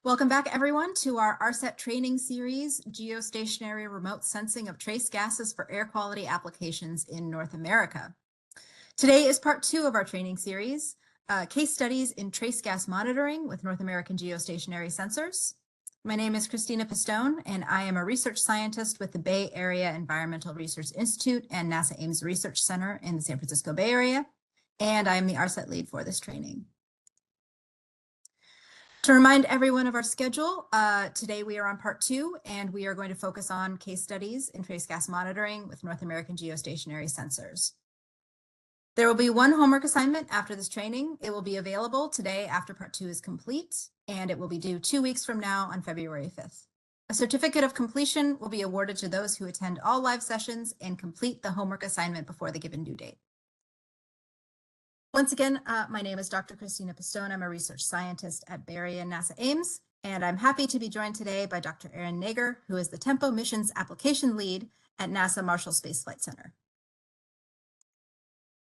Welcome back, everyone, to our ARSET training series, Geostationary Remote Sensing of Trace Gases for Air Quality Applications in North America. Today is part 2 of our training series, Case Studies in Trace Gas Monitoring with North American Geostationary Sensors. My name is Christina Pistone, and I am a research scientist with the Bay Area Environmental Research Institute and NASA Ames Research Center in the San Francisco Bay Area, and I am the ARSET lead for this training. To remind everyone of our schedule, today we are on part 2, and we are going to focus on case studies in trace gas monitoring with North American Geostationary Sensors. There will be one homework assignment after this training. It will be available today after part 2 is complete, and it will be due 2 weeks from now on February 5th. A certificate of completion will be awarded to those who attend all live sessions and complete the homework assignment before the given due date. Once again, my name is Dr. Christina Pistone. I'm a research scientist at Bay Area and NASA Ames, and I'm happy to be joined today by Dr. Erin Nager, who is the Tempo Missions Application Lead at NASA Marshall Space Flight Center.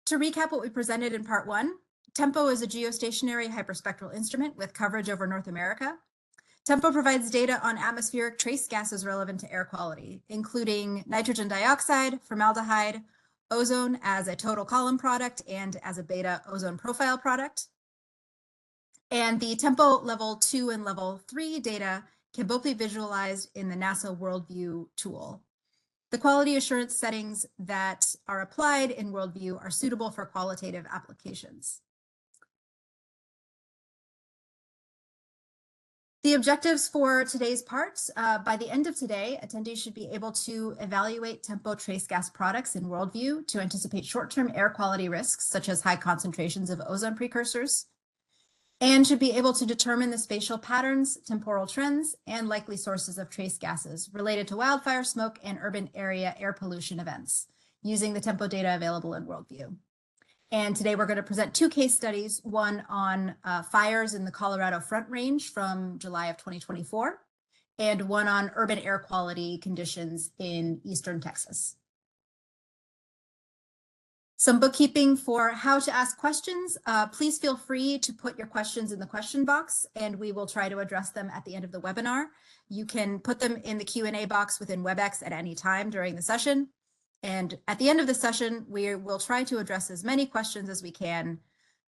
To recap what we presented in part 1, Tempo is a geostationary hyperspectral instrument with coverage over North America. Tempo provides data on atmospheric trace gases relevant to air quality, including nitrogen dioxide, formaldehyde, ozone as a total column product and as a beta ozone profile product. And the Tempo level 2 and level 3 data can both be visualized in the NASA Worldview tool. The quality assurance settings that are applied in Worldview are suitable for qualitative applications. The objectives for today's parts, by the end of today, attendees should be able to evaluate Tempo trace gas products in Worldview to anticipate short-term air quality risks, such as high concentrations of ozone precursors, and should be able to determine the spatial patterns, temporal trends, and likely sources of trace gases related to wildfire smoke and urban area air pollution events using the Tempo data available in Worldview. And today we're going to present 2 case studies, one on fires in the Colorado Front Range from July of 2024, and one on urban air quality conditions in eastern Texas. Some bookkeeping for how to ask questions. Please feel free to put your questions in the question box, and we will try to address them at the end of the webinar. You can put them in the Q&A box within WebEx at any time during the session. And at the end of the session, we will try to address as many questions as we can,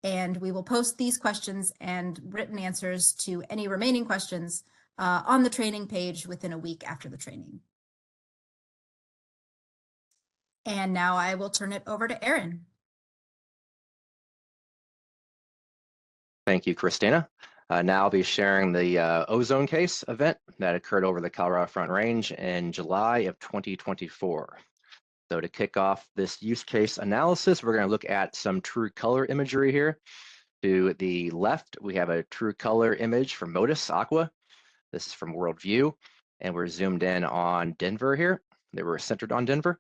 and we will post these questions and written answers to any remaining questions on the training page within a week after the training. And now I will turn it over to Erin. Thank you, Christina. Now I'll be sharing the ozone case event that occurred over the Colorado Front Range in July of 2024. So to kick off this use case analysis, we're going to look at some true color imagery here. To the left, we have a true color image from MODIS Aqua. This is from Worldview, and we're zoomed in on Denver here. They were centered on Denver.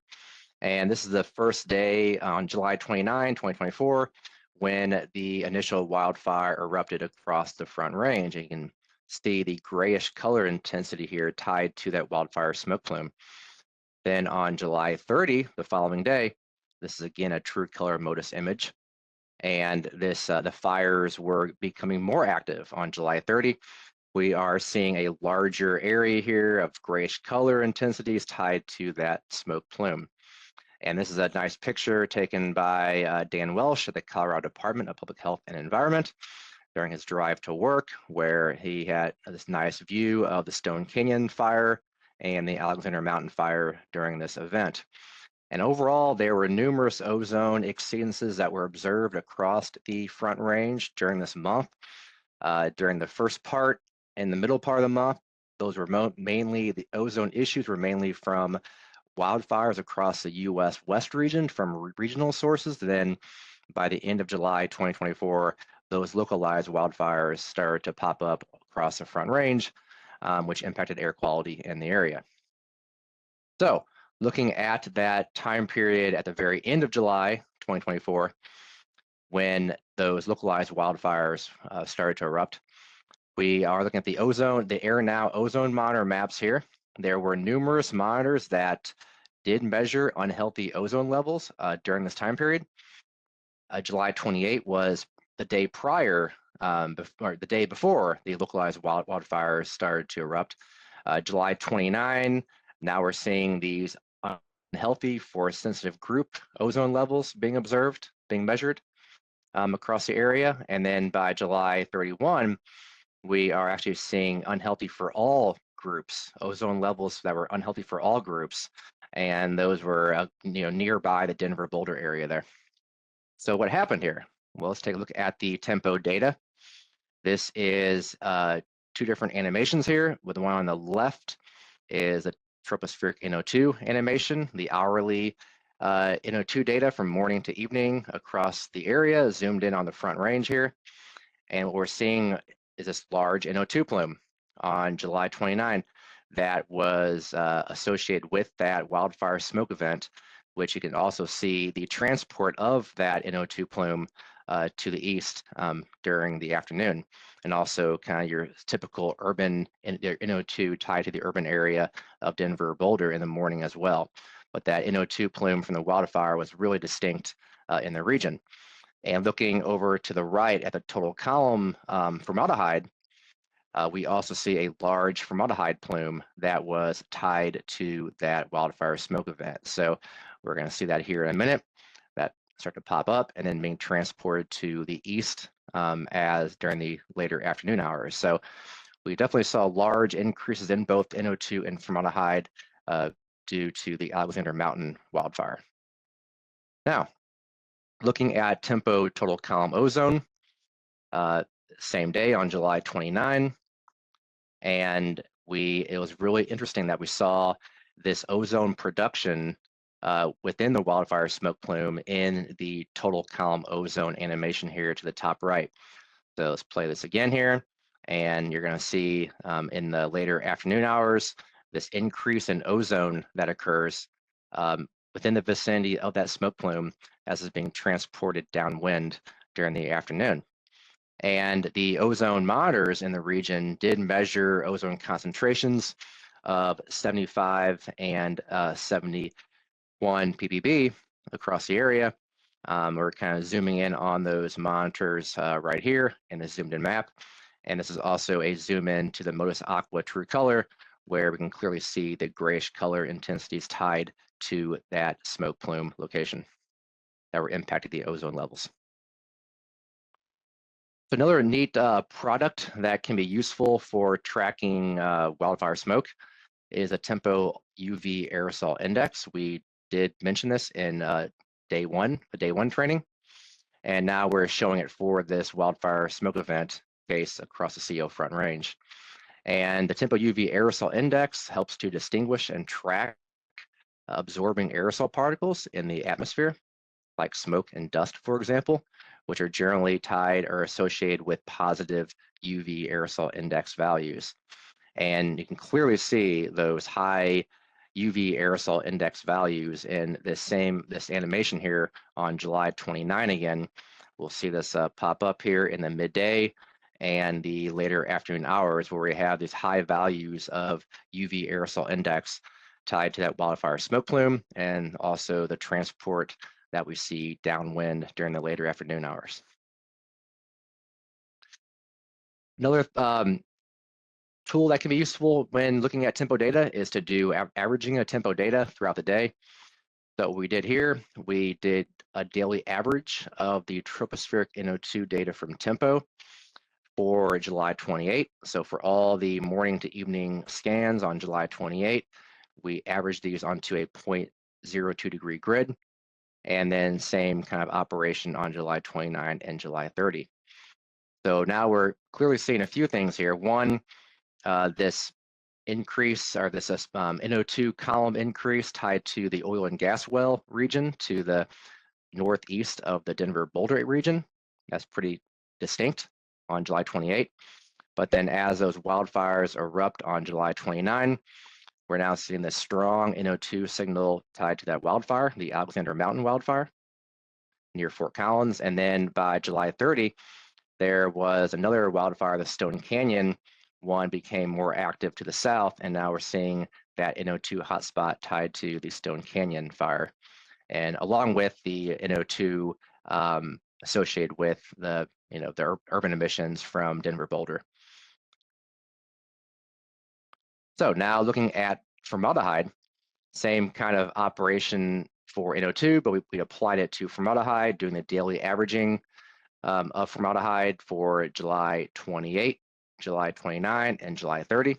And this is the first day on July 29, 2024, when the initial wildfire erupted across the Front Range. And you can see the grayish color intensity here tied to that wildfire smoke plume. Then on July 30, the following day, this is again a true color MODIS image. And this the fires were becoming more active on July 30. We are seeing a larger area here of grayish color intensities tied to that smoke plume. And this is a nice picture taken by Dan Welsh at the Colorado Department of Public Health and Environment during his drive to work, where he had this nice view of the Stone Canyon fire and the Alexander Mountain fire during this event. And overall, there were numerous ozone exceedances that were observed across the Front Range during this month. During the first part and the middle part of the month, those were mainly, the ozone issues were mainly from wildfires across the U.S. West region from regional sources. Then by the end of July 2024, those localized wildfires started to pop up across the Front Range, which impacted air quality in the area. So looking at that time period at the very end of July 2024, when those localized wildfires started to erupt, we are looking at the ozone, the AirNow ozone monitor maps here. There were numerous monitors that did measure unhealthy ozone levels during this time period. July 28 was the day prior or the day before the localized wildfires started to erupt. July 29, now we're seeing these unhealthy forest sensitive group ozone levels being observed, being measured across the area. And then by July 31, we are actually seeing unhealthy for all groups, ozone levels that were unhealthy for all groups. And those were nearby the Denver Boulder area there. So what happened here? Well, let's take a look at the tempo data. This is two different animations here. With the one on the left is a tropospheric NO2 animation, the hourly NO2 data from morning to evening across the area, zoomed in on the Front Range here. And what we're seeing is this large NO2 plume on July 29 that was associated with that wildfire smoke event, which you can also see the transport of that NO2 plume to the east during the afternoon, and also kind of your typical urban NO2 tied to the urban area of Denver, Boulder in the morning as well. But that NO2 plume from the wildfire was really distinct in the region. And looking over to the right at the total column formaldehyde, we also see a large formaldehyde plume that was tied to that wildfire smoke event. So we're going to see that here in a minute. That start to pop up and then being transported to the east as during the later afternoon hours. So we definitely saw large increases in both NO2 and formaldehyde due to the Alexander Mountain wildfire. Now, looking at tempo total column ozone, same day on July 29, and it was really interesting that we saw this ozone production within the wildfire smoke plume in the total column ozone animation here to the top right. So let's play this again here, and you're going to see in the later afternoon hours this increase in ozone that occurs within the vicinity of that smoke plume as it's being transported downwind during the afternoon. And the ozone monitors in the region did measure ozone concentrations of 75 and 71 ppb across the area. We're kind of zooming in on those monitors right here in the zoomed in map. And this is also a zoom in to the Modus Aqua true color, where we can clearly see the grayish color intensities tied to that smoke plume location that were impacting the ozone levels. So another neat product that can be useful for tracking wildfire smoke is a tempo UV aerosol index. We did mention this in the day one training, and now we're showing it for this wildfire smoke event case across the CO Front Range. And the tempo UV aerosol index helps to distinguish and track absorbing aerosol particles in the atmosphere, like smoke and dust, for example, which are generally tied or associated with positive UV aerosol index values. And you can clearly see those high UV aerosol index values in this animation here on July 29 again. We'll see this pop up here in the midday and the later afternoon hours, where we have these high values of UV aerosol index tied to that wildfire smoke plume, and also the transport that we see downwind during the later afternoon hours. Another tool that can be useful when looking at tempo data is to do averaging of tempo data throughout the day. So what we did here, we did a daily average of the tropospheric NO2 data from tempo for July 28. So for all the morning to evening scans on July 28, we averaged these onto a 0.02 degree grid, and then same kind of operation on July 29 and July 30. So now we're clearly seeing a few things here. One, this increase, or this NO2 column increase tied to the oil and gas well region to the northeast of the Denver Boulder region. That's pretty distinct on July 28. But then as those wildfires erupt on July 29, we're now seeing this strong NO2 signal tied to that wildfire, the Alexander Mountain wildfire near Fort Collins. And then by July 30, there was another wildfire, the Stone Canyon one, became more active to the south, and now we're seeing that NO2 hotspot tied to the Stone Canyon fire. And along with the NO2 associated with the urban emissions from Denver Boulder. So now looking at formaldehyde, same kind of operation for NO2, but we applied it to formaldehyde, doing the daily averaging of formaldehyde for July 28, July 29, and July 30.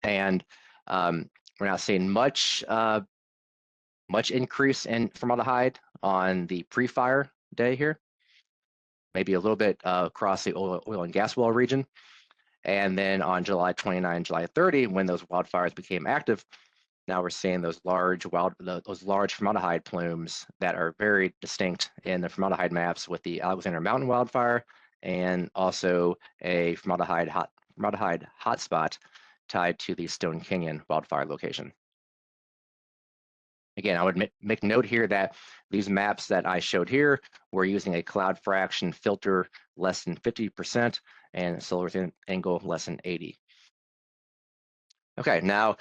And we're not seeing much increase in formaldehyde on the pre-fire day here, maybe a little bit across the oil and gas well region. And then on July 29, July 30, when those wildfires became active, now we're seeing those large formaldehyde plumes that are very distinct in the formaldehyde maps with the Alexander Mountain wildfire and also a formaldehyde hotspot tied to the Stone Canyon wildfire location. Again, I would make note here that these maps that I showed here, we're using a cloud fraction filter less than 50% and solar angle less than 80. Okay, now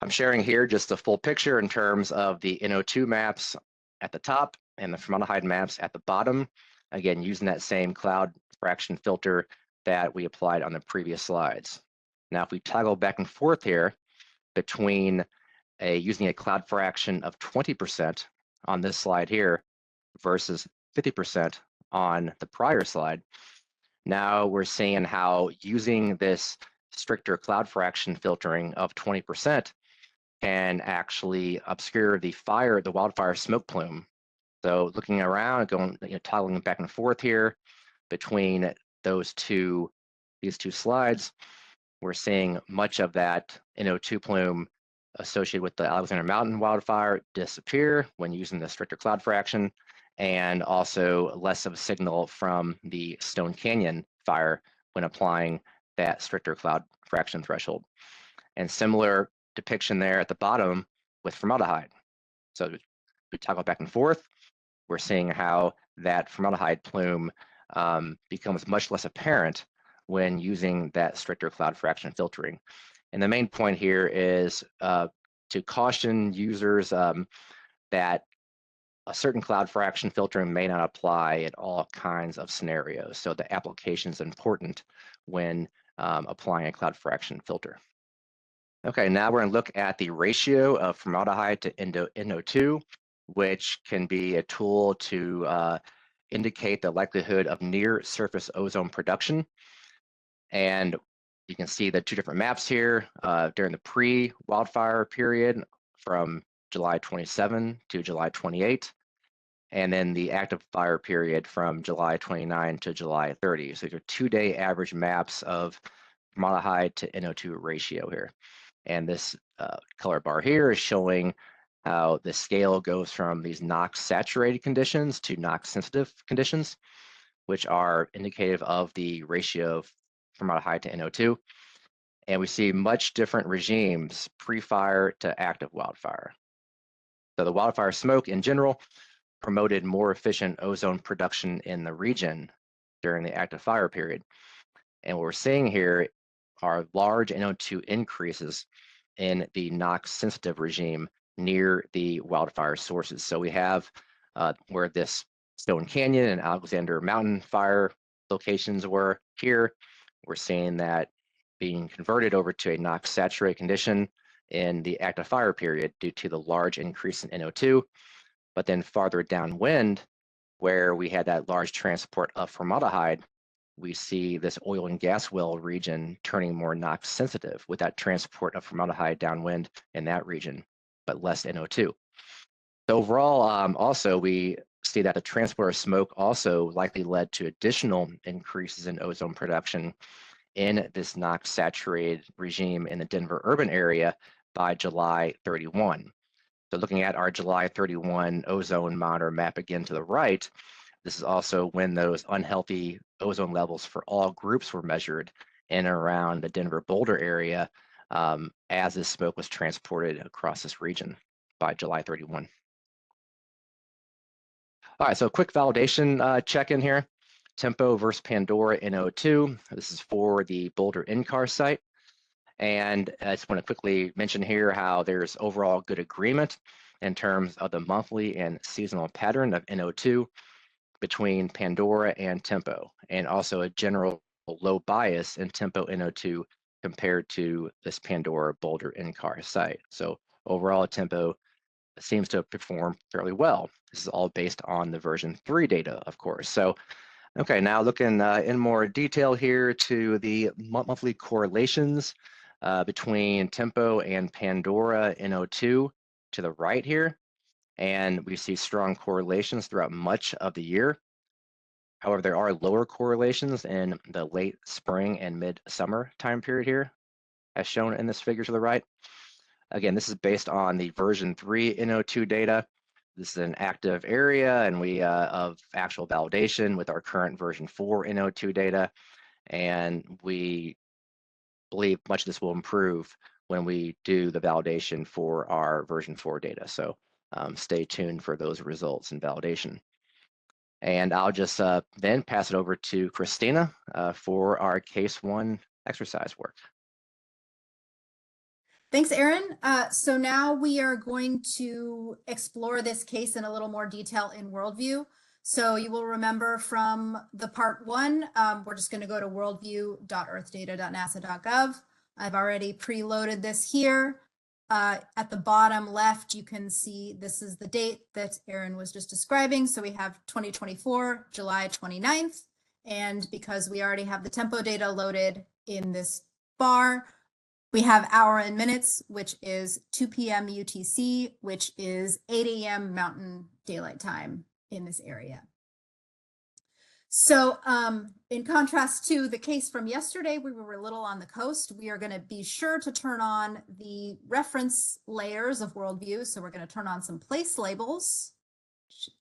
I'm sharing here just the full picture in terms of the NO2 maps at the top and the formaldehyde maps at the bottom. Again, using that same cloud fraction filter that we applied on the previous slides. Now, if we toggle back and forth here between using a cloud fraction of 20% on this slide here versus 50% on the prior slide, now we're seeing how using this stricter cloud fraction filtering of 20% can actually obscure the wildfire smoke plume. So looking around, toggling back and forth here between these two slides, we're seeing much of that NO2 plume associated with the Alexander Mountain wildfire disappear when using the stricter cloud fraction, and also less of a signal from the Stone Canyon fire when applying that stricter cloud fraction threshold. And similar depiction there at the bottom with formaldehyde. So we toggle back and forth, we're seeing how that formaldehyde plume becomes much less apparent when using that stricter cloud fraction filtering. And the main point here is to caution users that a certain cloud fraction filtering may not apply in all kinds of scenarios. So the application is important when applying a cloud fraction filter. Okay, now we're going to look at the ratio of formaldehyde to NO2, which can be a tool to indicate the likelihood of near surface ozone production. And you can see the two different maps here during the pre-wildfire period from July 27 to July 28, and then the active fire period from July 29 to July 30. So these are 2-day average maps of formaldehyde to NO2 ratio here. And this color bar here is showing how the scale goes from these NOx saturated conditions to NOx sensitive conditions, which are indicative of the ratio of formaldehyde to NO2. And we see much different regimes pre-fire to active wildfire. So the wildfire smoke in general promoted more efficient ozone production in the region during the active fire period. And what we're seeing here are large NO2 increases in the NOx sensitive regime near the wildfire sources. So we have where this Stone Canyon and Alexander Mountain fire locations were here. We're seeing that being converted over to a NOx saturated condition in the active fire period due to the large increase in NO2. But then farther downwind, where we had that large transport of formaldehyde, we see this oil and gas well region turning more NOx sensitive with that transport of formaldehyde downwind in that region, but less NO2. So overall, also we see that the transport of smoke also likely led to additional increases in ozone production in this NOx saturated regime in the Denver urban area by July 31. So looking at our July 31 ozone monitor map again to the right, this is also when those unhealthy ozone levels for all groups were measured in and around the Denver Boulder area as this smoke was transported across this region by July 31. All right, so quick validation check-in here. Tempo versus Pandora NO2. This is for the Boulder NCAR site. And I just want to quickly mention here how there's overall good agreement in terms of the monthly and seasonal pattern of NO2 between Pandora and tempo, and also a general low bias in tempo NO2 compared to this Pandora Boulder in-car site. So overall, tempo seems to perform fairly well. This is all based on the version 3 data, of course. So, okay, now looking in more detail here to the monthly correlations between tempo and Pandora NO2 to the right here. And we see strong correlations throughout much of the year. However, there are lower correlations in the late spring and mid-summer time period here, as shown in this figure to the right. Again, this is based on the version 3 NO2 data. This is an active area and we of actual validation with our current version 4 NO2 data. And we believe much of this will improve when we do the validation for our version 4 data. So stay tuned for those results and validation. And I'll just then pass it over to Christina for our case 1 exercise work. Thanks, Aaron. So now we are going to explore this case in a little more detail in Worldview. So you will remember from the part 1, we're just going to go to worldview.earthdata.nasa.gov. I've already preloaded this here. At the bottom left, you can see this is the date that Aaron was just describing. So we have 2024, July 29th. And because we already have the tempo data loaded in this bar, we have hour and minutes, which is 2 p.m. UTC, which is 8 a.m. Mountain Daylight Time in this area. So in contrast to the case from yesterday, we were a little on the coast. We are going to be sure to turn on the reference layers of Worldview. So we're going to turn on some place labels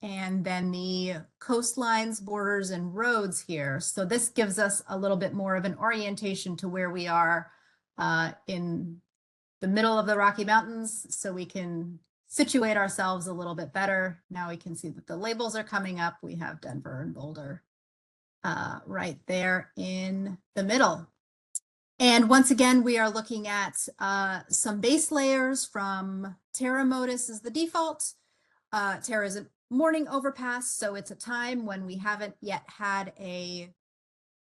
and then the coastlines, borders, and roads here. So this gives us a little bit more of an orientation to where we are in the middle of the Rocky Mountains, so we can situate ourselves a little bit better. Now we can see that the labels are coming up. We have Denver and Boulder right there in the middle. And once again, we are looking at some base layers from Terra Modus is the default. Terra is a morning overpass, so it's a time when we haven't yet had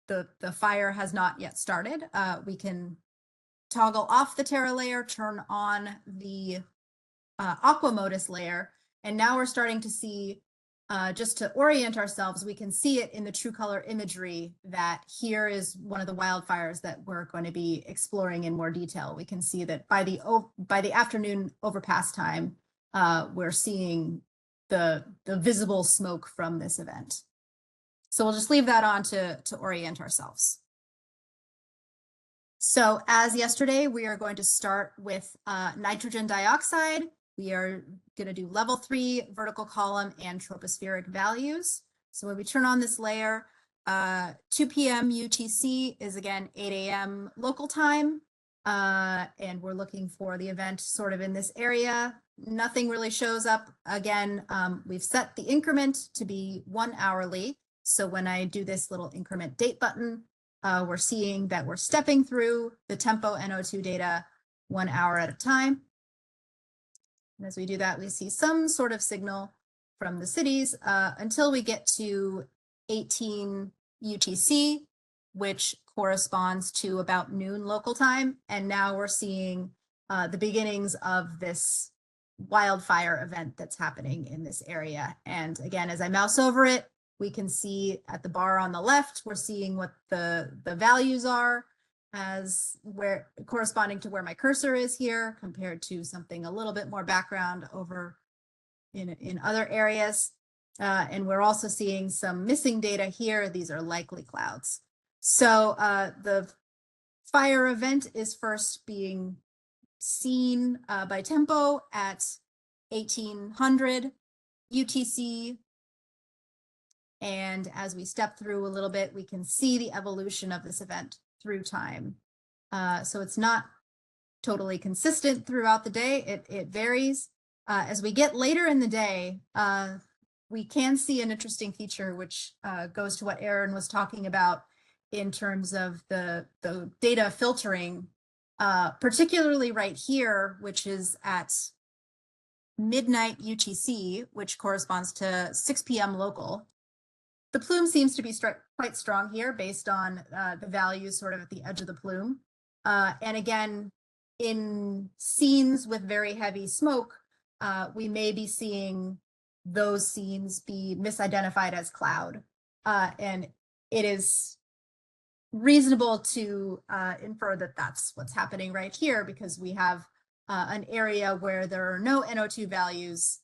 the fire has not yet started. We can toggle off the Terra layer, turn on the Aqua Modus layer, and now we're starting to see, just to orient ourselves, we can see it in the true color imagery that here is one of the wildfires that we're going to be exploring in more detail. We can see that by the afternoon overpass time, we're seeing the visible smoke from this event. So we'll just leave that on to orient ourselves. So as yesterday, we are going to start with nitrogen dioxide. We are going to do level 3 vertical column and tropospheric values. So when we turn on this layer, 2 p.m. UTC is again 8 a.m. local time. And we're looking for the event sort of in this area. Nothing really shows up. Again, we've set the increment to be 1 hourly. So when I do this little increment date button, we're seeing that we're stepping through the tempo NO2 data 1 hour at a time. And as we do that, we see some sort of signal from the cities until we get to 18 UTC, which corresponds to about noon local time. And now we're seeing the beginnings of this wildfire event that's happening in this area. And again, as I mouse over it, we can see at the bar on the left, we're seeing what the values are as where corresponding to where my cursor is here compared to something a little bit more background over in other areas. And we're also seeing some missing data here. These are likely clouds. So the fire event is first being seen by tempo at 1800 UTC. And as we step through a little bit, we can see the evolution of this event through time. So it's not totally consistent throughout the day. It varies. As we get later in the day, we can see an interesting feature, which goes to what Aaron was talking about in terms of the data filtering, particularly right here, which is at midnight UTC, which corresponds to 6 p.m. local. The plume seems to be quite strong here based on the values sort of at the edge of the plume. And again, in scenes with very heavy smoke, we may be seeing those scenes be misidentified as cloud. And it is reasonable to infer that that's what's happening right here, because we have an area where there are no NO2 values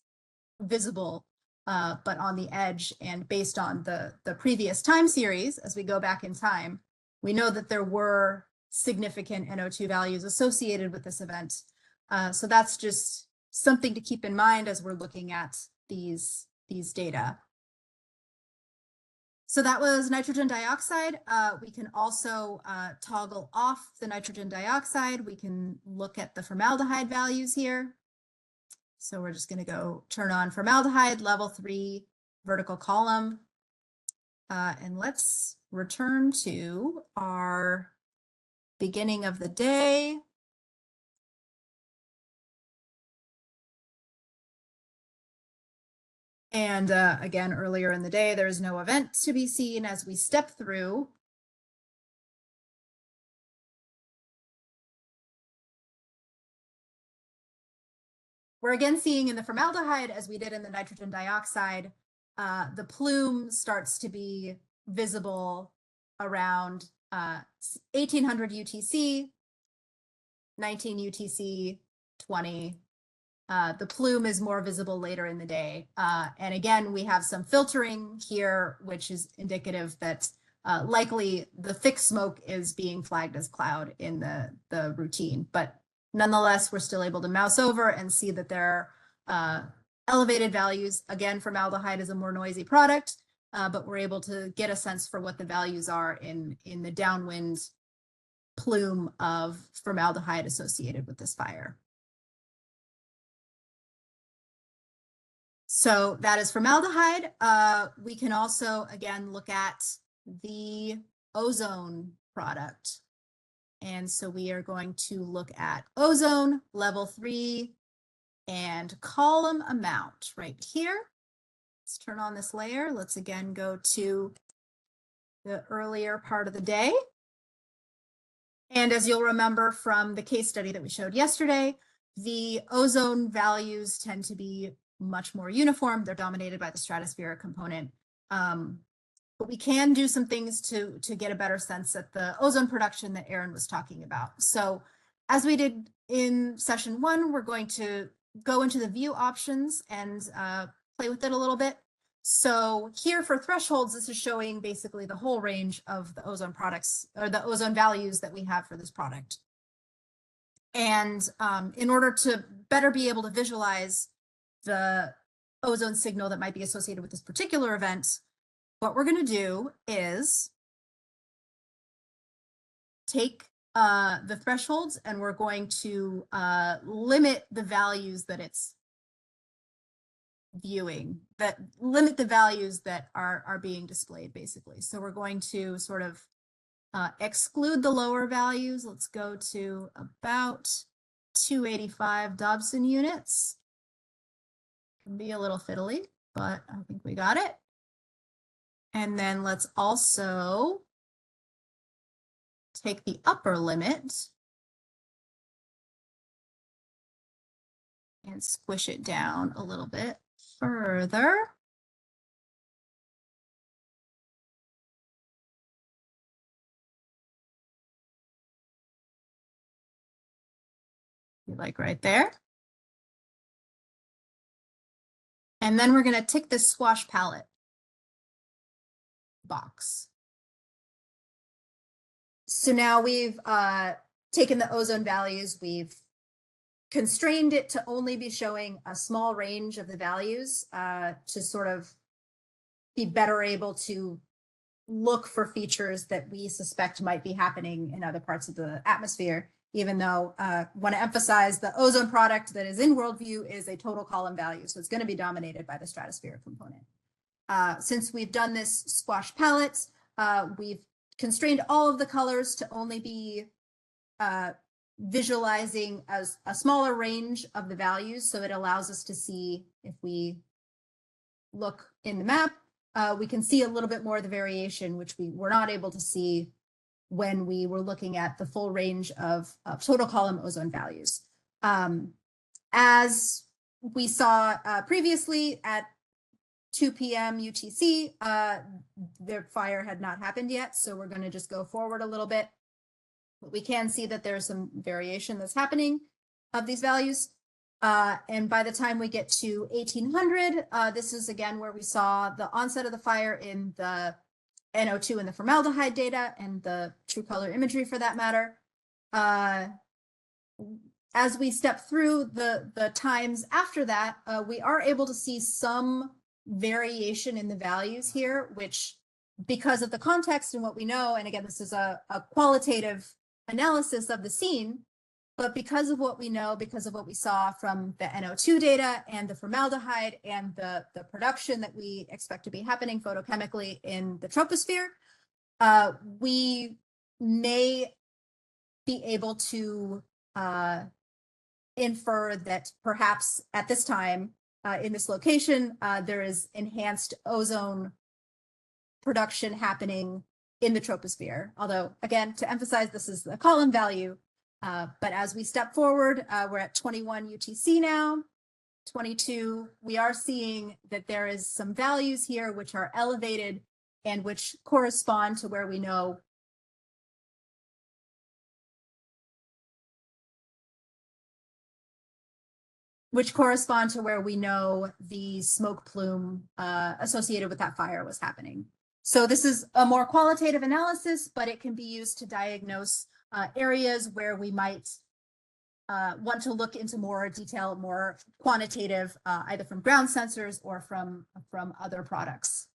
visible, but on the edge. And based on the previous time series, as we go back in time, we know that there were significant NO2 values associated with this event. So that's just something to keep in mind as we're looking at these data. So that was nitrogen dioxide. We can also toggle off the nitrogen dioxide. We can look at the formaldehyde values here. So we're just going to go turn on formaldehyde, level 3, vertical column. And let's return to our beginning of the day. And again, earlier in the day, there's no event to be seen. As we step through, we're again seeing in the formaldehyde, as we did in the nitrogen dioxide, the plume starts to be visible around 1800 UTC, 19 UTC, 20. The plume is more visible later in the day. And again, we have some filtering here, which is indicative that likely the thick smoke is being flagged as cloud in the routine. But nonetheless, we're still able to mouse over and see that there are elevated values. Again, formaldehyde is a more noisy product, but we're able to get a sense for what the values are in the downwind plume of formaldehyde associated with this fire. So that is formaldehyde. We can also, again, look at the ozone product. And so we are going to look at ozone, level 3, and column amount right here. Let's turn on this layer. Let's again go to the earlier part of the day. And as you'll remember from the case study that we showed yesterday, the ozone values tend to be much more uniform. They're dominated by the stratospheric component. But we can do some things to get a better sense at the ozone production that Aaron was talking about. So as we did in session 1, we're going to go into the view options and play with it a little bit. So here for thresholds, this is showing basically the whole range of the ozone products, or the ozone values that we have for this product. And in order to better be able to visualize the ozone signal that might be associated with this particular event, what we're going to do is take the thresholds, and we're going to limit the values that it's viewing, that limit the values that are being displayed, basically. So we're going to sort of exclude the lower values. Let's go to about 285 Dobson units. Can be a little fiddly, but I think we got it. And then let's also take the upper limit and squish it down a little bit further. Like right there. And then we're going to tick this squash palette box. So now we've taken the ozone values, we've constrained it to only be showing a small range of the values to sort of be better able to look for features that we suspect might be happening in other parts of the atmosphere, even though I want to emphasize the ozone product that is in Worldview is a total column value. So it's going to be dominated by the stratospheric component. Since we've done this squash palette, we've constrained all of the colors to only be visualizing as a smaller range of the values. So it allows us to see, if we look in the map, we can see a little bit more of the variation, which we were not able to see when we were looking at the full range of total column ozone values. As we saw previously at 2 p.m. UTC, the fire had not happened yet, so we're going to just go forward a little bit. But we can see that there's some variation that's happening of these values. And by the time we get to 1800, this is again where we saw the onset of the fire in the NO2 and the formaldehyde data and the true color imagery for that matter. As we step through the times after that, we are able to see some variation in the values here, which because of the context and what we know, and again, this is a qualitative analysis of the scene, but because of what we know, because of what we saw from the NO2 data and the formaldehyde and the production that we expect to be happening photochemically in the troposphere, we may be able to infer that perhaps at this time in this location, there is enhanced ozone production happening in the troposphere. Although, again, to emphasize, this is the column value. But as we step forward, we're at 21 UTC now, 22. We are seeing that there is some values here which are elevated and which correspond to where we know the smoke plume associated with that fire was happening. So this is a more qualitative analysis, but it can be used to diagnose areas where we might want to look into more detail, more quantitative, either from ground sensors or from other products.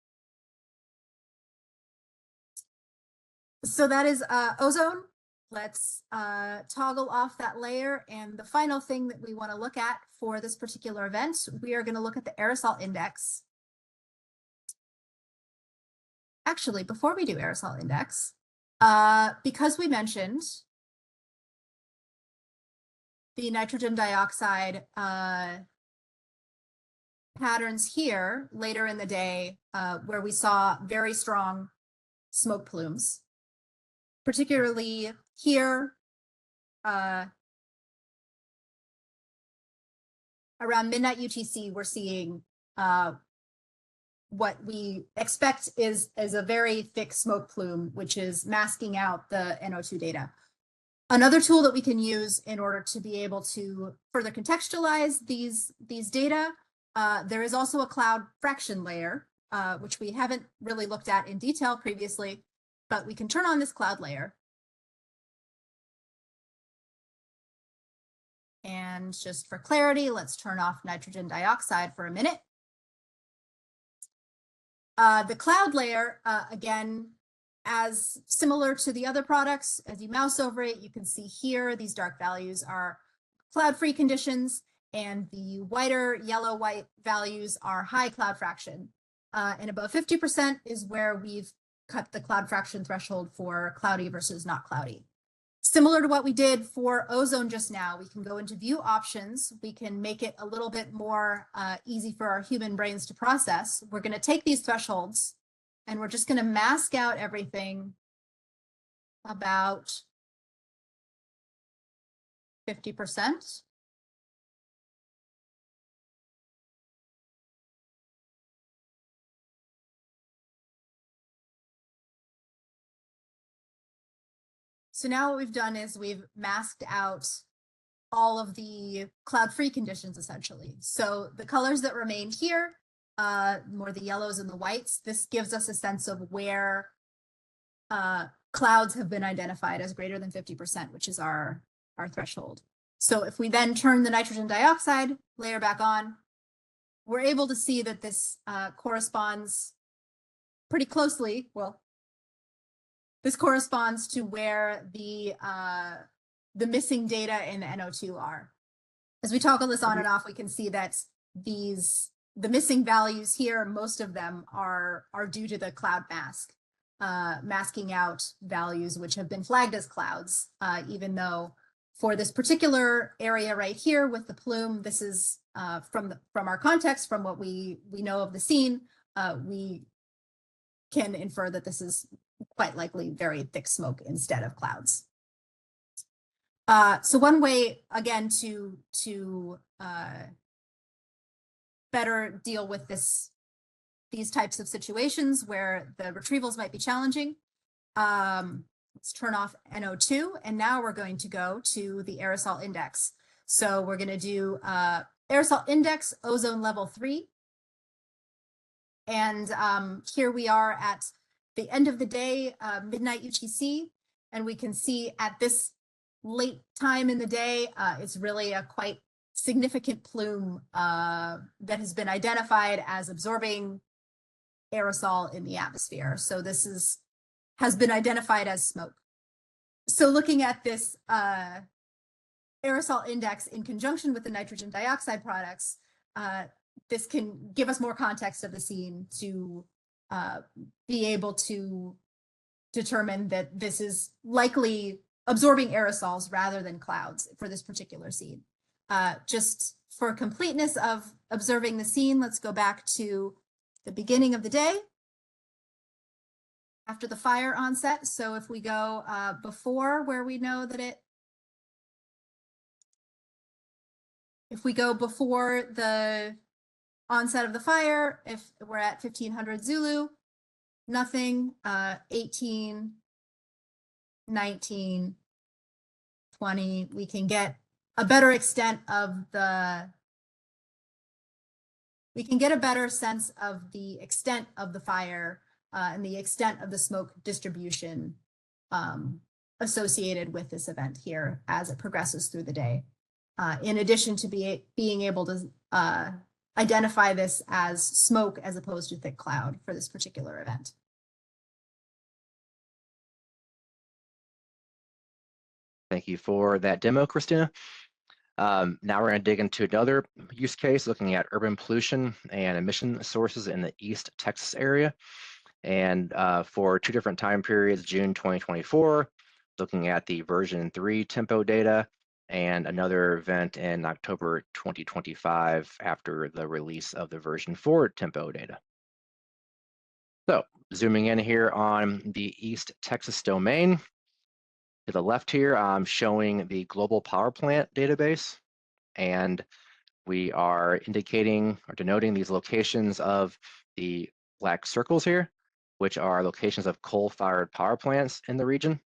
So that is ozone. Let's toggle off that layer. And the final thing that we want to look at for this particular event, we are going to look at the aerosol index. Actually, before we do aerosol index, because we mentioned the nitrogen dioxide patterns here later in the day, where we saw very strong smoke plumes, particularly here around midnight UTC, we're seeing what we expect is a very thick smoke plume, which is masking out the NO2 data. Another tool that we can use in order to be able to further contextualize these data, there is also a cloud fraction layer, which we haven't really looked at in detail previously, but we can turn on this cloud layer. And just for clarity, let's turn off nitrogen dioxide for a minute. The cloud layer, again, as similar to the other products, as you mouse over it, you can see here, these dark values are cloud-free conditions, and the whiter, yellow-white values are high cloud fraction. And above 50% is where we've cut the cloud fraction threshold for cloudy versus not cloudy. Similar to what we did for ozone just now, we can go into view options. We can make it a little bit more easy for our human brains to process. We're going to take these thresholds and we're just going to mask out everything about 50%. So now what we've done is we've masked out all of the cloud-free conditions, essentially. So the colors that remain here, more the yellows and the whites, this gives us a sense of where clouds have been identified as greater than 50%, which is our threshold. So if we then turn the nitrogen dioxide layer back on, we're able to see that this corresponds pretty closely, well, this corresponds to where the missing data in the NO2 are. As we toggle this on and off, we can see that the missing values here, most of them are due to the cloud mask, masking out values which have been flagged as clouds, even though for this particular area right here with the plume, this is from our context, from what we know of the scene, we can infer that this is quite likely very thick smoke instead of clouds. So one way, again, to better deal with these types of situations where the retrievals might be challenging, let's turn off NO2, and now we're going to go to the aerosol index. So we're going to do aerosol index, ozone level 3. And here we are at the end of the day, midnight UTC, and we can see at this late time in the day, it's really a quite significant plume that has been identified as absorbing aerosol in the atmosphere. So this has been identified as smoke. So looking at this aerosol index in conjunction with the nitrogen dioxide products, this can give us more context of the scene to be able to determine that this is likely absorbing aerosols rather than clouds for this particular scene. Just for completeness of observing the scene, let's go back to the beginning of the day after the fire onset. So if we go before where we know that if we go before the onset of the fire, if we're at 1500 Zulu, nothing, 18, 19, 20, we can get a better extent of we can get a better sense of the extent of the fire and the extent of the smoke distribution associated with this event here as it progresses through the day. In addition to being able to identify this as smoke as opposed to thick cloud for this particular event. Thank you for that demo, Christina. Now we're going to dig into another use case looking at urban pollution and emission sources in the East Texas area. And for two different time periods, June 2024, looking at the version 3 tempo data, and another event in October 2025 after the release of the version 4 tempo data. So zooming in here on the East Texas domain, to the left here, I'm showing the global power plant database, and we are indicating or denoting these locations of the black circles here, which are locations of coal-fired power plants in the region.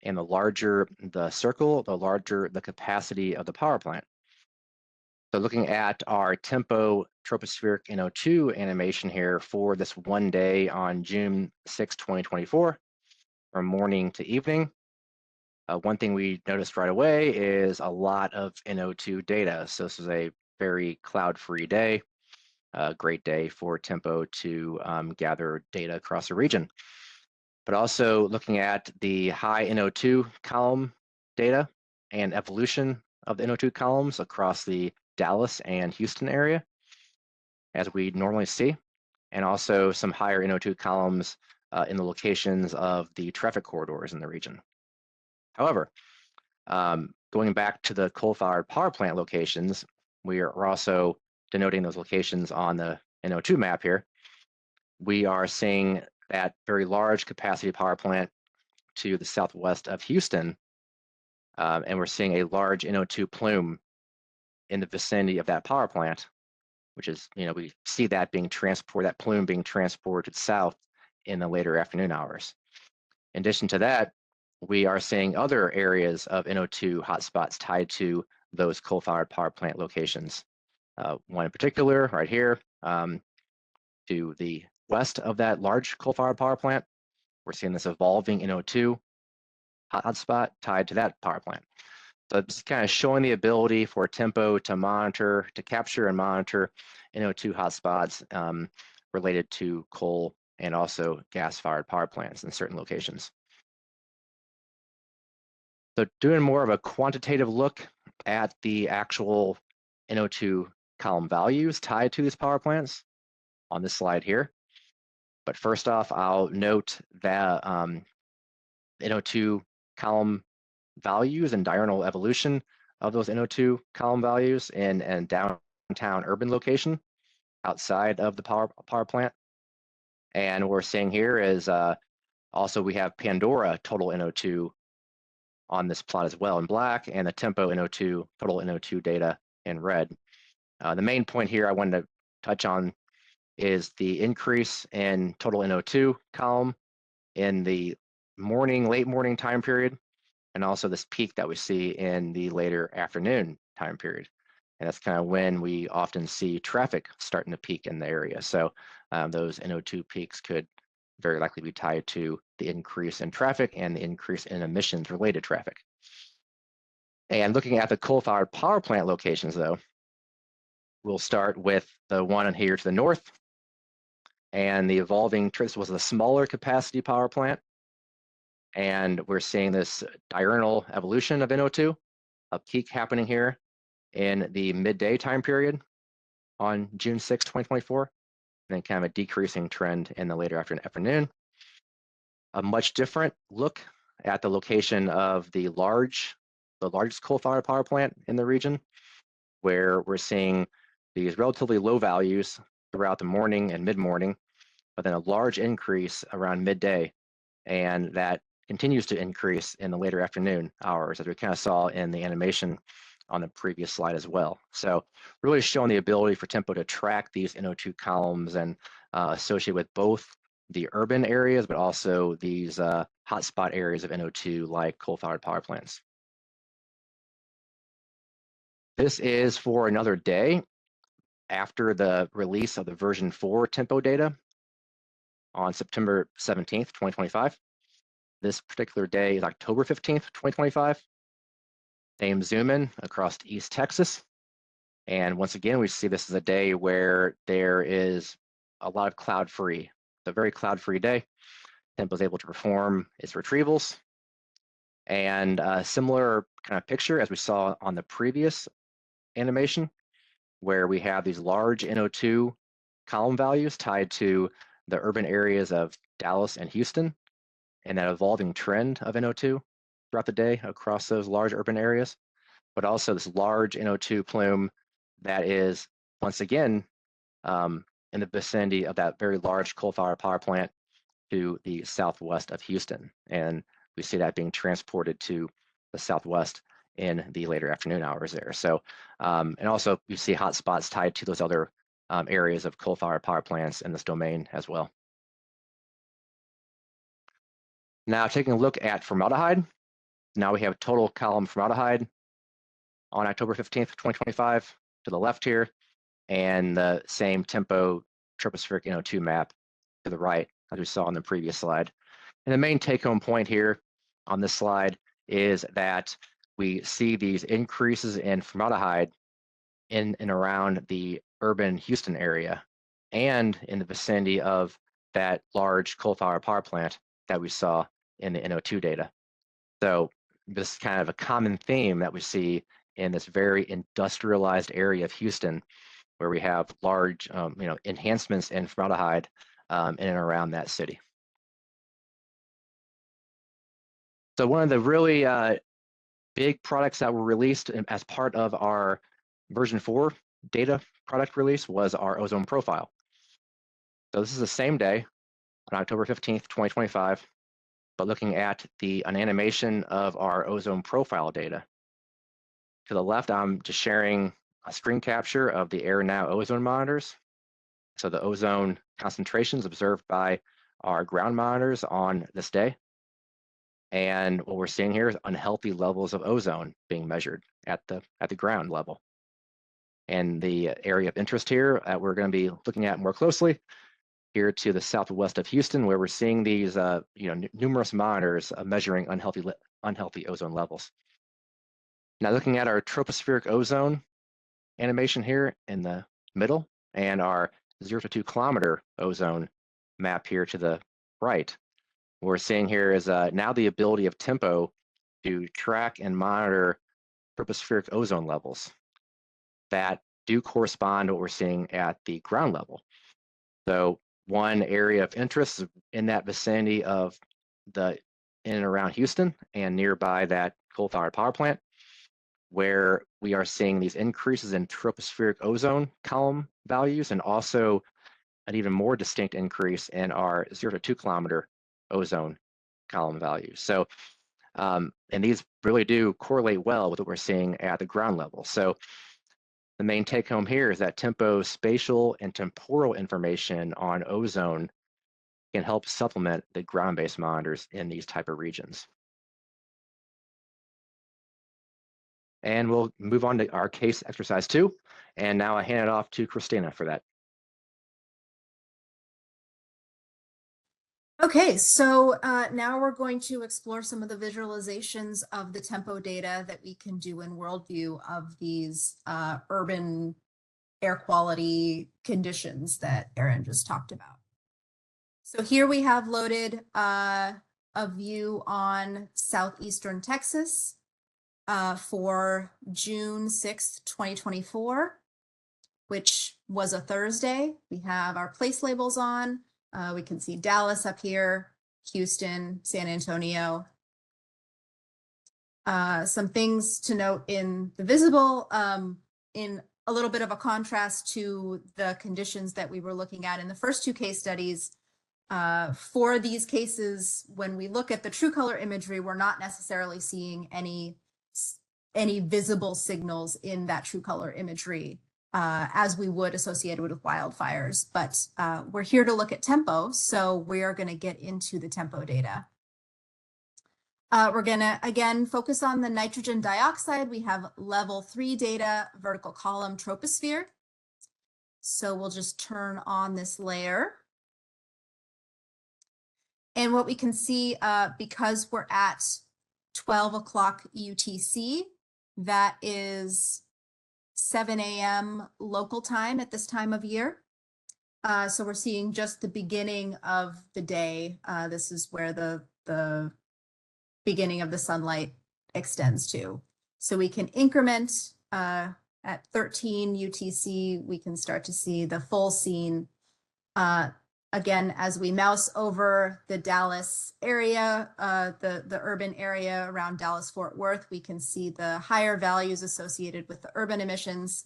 And the larger the circle, the larger the capacity of the power plant. So looking at our tempo tropospheric NO2 animation here for this one day on June 6, 2024, from morning to evening, one thing we noticed right away is a lot of NO2 data. So this is a very cloud-free day, a great day for tempo to gather data across the region. But also looking at the high NO2 column data and evolution of the NO2 columns across the Dallas and Houston area, as we normally see, and also some higher NO2 columns in the locations of the traffic corridors in the region. However, going back to the coal-fired power plant locations, we're also denoting those locations on the NO2 map here. We are seeing that very large capacity power plant to the southwest of Houston, and we're seeing a large NO2 plume in the vicinity of that power plant, which is, we see that being transported, that plume being transported south in the later afternoon hours. In addition to that, we are seeing other areas of NO2 hotspots tied to those coal-fired power plant locations. One in particular, right here, to the west of that large coal-fired power plant, we're seeing this evolving NO2 hotspot tied to that power plant. So it's kind of showing the ability for tempo to monitor, to capture and monitor NO2 hotspots related to coal and also gas-fired power plants in certain locations. So doing more of a quantitative look at the actual NO2 column values tied to these power plants on this slide here. But first off, I'll note that NO2 column values and diurnal evolution of those NO2 column values in downtown urban location outside of the power plant. And what we're seeing here is also we have Pandora total NO2 on this plot as well in black, and the tempo NO2, total NO2 data in red. The main point here I wanted to touch on is the increase in total NO2 column in the late morning time period, and also this peak that we see in the later afternoon time period. And that's kind of when we often see traffic starting to peak in the area. So those NO2 peaks could very likely be tied to the increase in traffic and the increase in emissions related traffic. And looking at the coal-fired power plant locations, though, we'll start with the one here to the north. And the evolving, this was a smaller capacity power plant. And we're seeing this diurnal evolution of NO2, a peak happening here in the midday time period on June 6, 2024, and then kind of a decreasing trend in the later afternoon. A much different look at the location of the largest coal-fired power plant in the region, where we're seeing these relatively low values throughout the morning and mid-morning, but then a large increase around midday, and that continues to increase in the later afternoon hours, as we kind of saw in the animation on the previous slide as well. So really showing the ability for Tempo to track these NO2 columns and associate with both the urban areas, but also these hotspot areas of NO2 like coal-fired power plants. This is for another day after the release of the version 4 Tempo data on September 17th, 2025. This particular day is October 15th, 2025. Same zoom in across East Texas. And once again, we see this as a day where there is a lot of cloud-free. It's a very cloud-free day. Tempo is able to perform its retrievals. And a similar kind of picture as we saw on the previous animation, where we have these large NO2 column values tied to the urban areas of Dallas and Houston, and that evolving trend of NO2 throughout the day across those large urban areas, but also this large NO2 plume that is, once again, in the vicinity of that very large coal-fired power plant to the southwest of Houston. And we see that being transported to the southwest in the later afternoon hours there. So, and also you see hot spots tied to those other areas of coal-fired power plants in this domain as well. Now taking a look at formaldehyde. Now we have total column formaldehyde on October 15th, 2025 to the left here, and the same Tempo tropospheric NO2 map to the right, as we saw on the previous slide. And the main take-home point here on this slide is that we see these increases in formaldehyde in and around the urban Houston area and in the vicinity of that large coal-fired power plant that we saw in the NO2 data. So this is kind of a common theme that we see in this very industrialized area of Houston, where we have large enhancements in formaldehyde in and around that city. So one of the really big products that were released as part of our version 4 data product release was our ozone profile. So this is the same day on October 15th, 2025, but looking at an animation of our ozone profile data. To the left, I'm just sharing a screen capture of the AirNow ozone monitors. So the ozone concentrations observed by our ground monitors on this day. And what we're seeing here is unhealthy levels of ozone being measured at the ground level. And the area of interest here that we're going to be looking at more closely here to the southwest of Houston, where we're seeing these numerous monitors measuring unhealthy ozone levels. Now looking at our tropospheric ozone animation here in the middle, and our 0 to 2 kilometer ozone map here to the right. What we're seeing here is now the ability of Tempo to track and monitor tropospheric ozone levels that do correspond to what we're seeing at the ground level. So one area of interest in that vicinity of in and around Houston and nearby that coal-fired power plant, where we are seeing these increases in tropospheric ozone column values and also an even more distinct increase in our 0 to 2 kilometer ozone column values. So, and these really do correlate well with what we're seeing at the ground level. So the main take home here is that tempo, spatial, and temporal information on ozone can help supplement the ground-based monitors in these type of regions. And we'll move on to our case exercise 2. And now I hand it off to Christina for that. Okay, so now we're going to explore some of the visualizations of the tempo data that we can do in Worldview of these urban air quality conditions that Erin just talked about. So here we have loaded a view on southeastern Texas for June 6th, 2024, which was a Thursday. We have our place labels on. We can see Dallas up here, Houston, San Antonio. Some things to note in the visible, in a little bit of a contrast to the conditions that we were looking at in the first two case studies. For these cases, when we look at the true color imagery, we're not necessarily seeing any visible signals in that true color imagery as we would associated with wildfires. But we're here to look at tempo, so we are going to get into the tempo data. We're going to, again, focus on the nitrogen dioxide. We have level 3 data, vertical column troposphere. So we'll just turn on this layer. And what we can see, because we're at 12 o'clock UTC, that is 7 a.m. local time at this time of year. So we're seeing just the beginning of the day. This is where the beginning of the sunlight extends to. So we can increment at 13 UTC, we can start to see the full scene. Again, as we mouse over the Dallas area, the urban area around Dallas-Fort Worth, we can see the higher values associated with the urban emissions.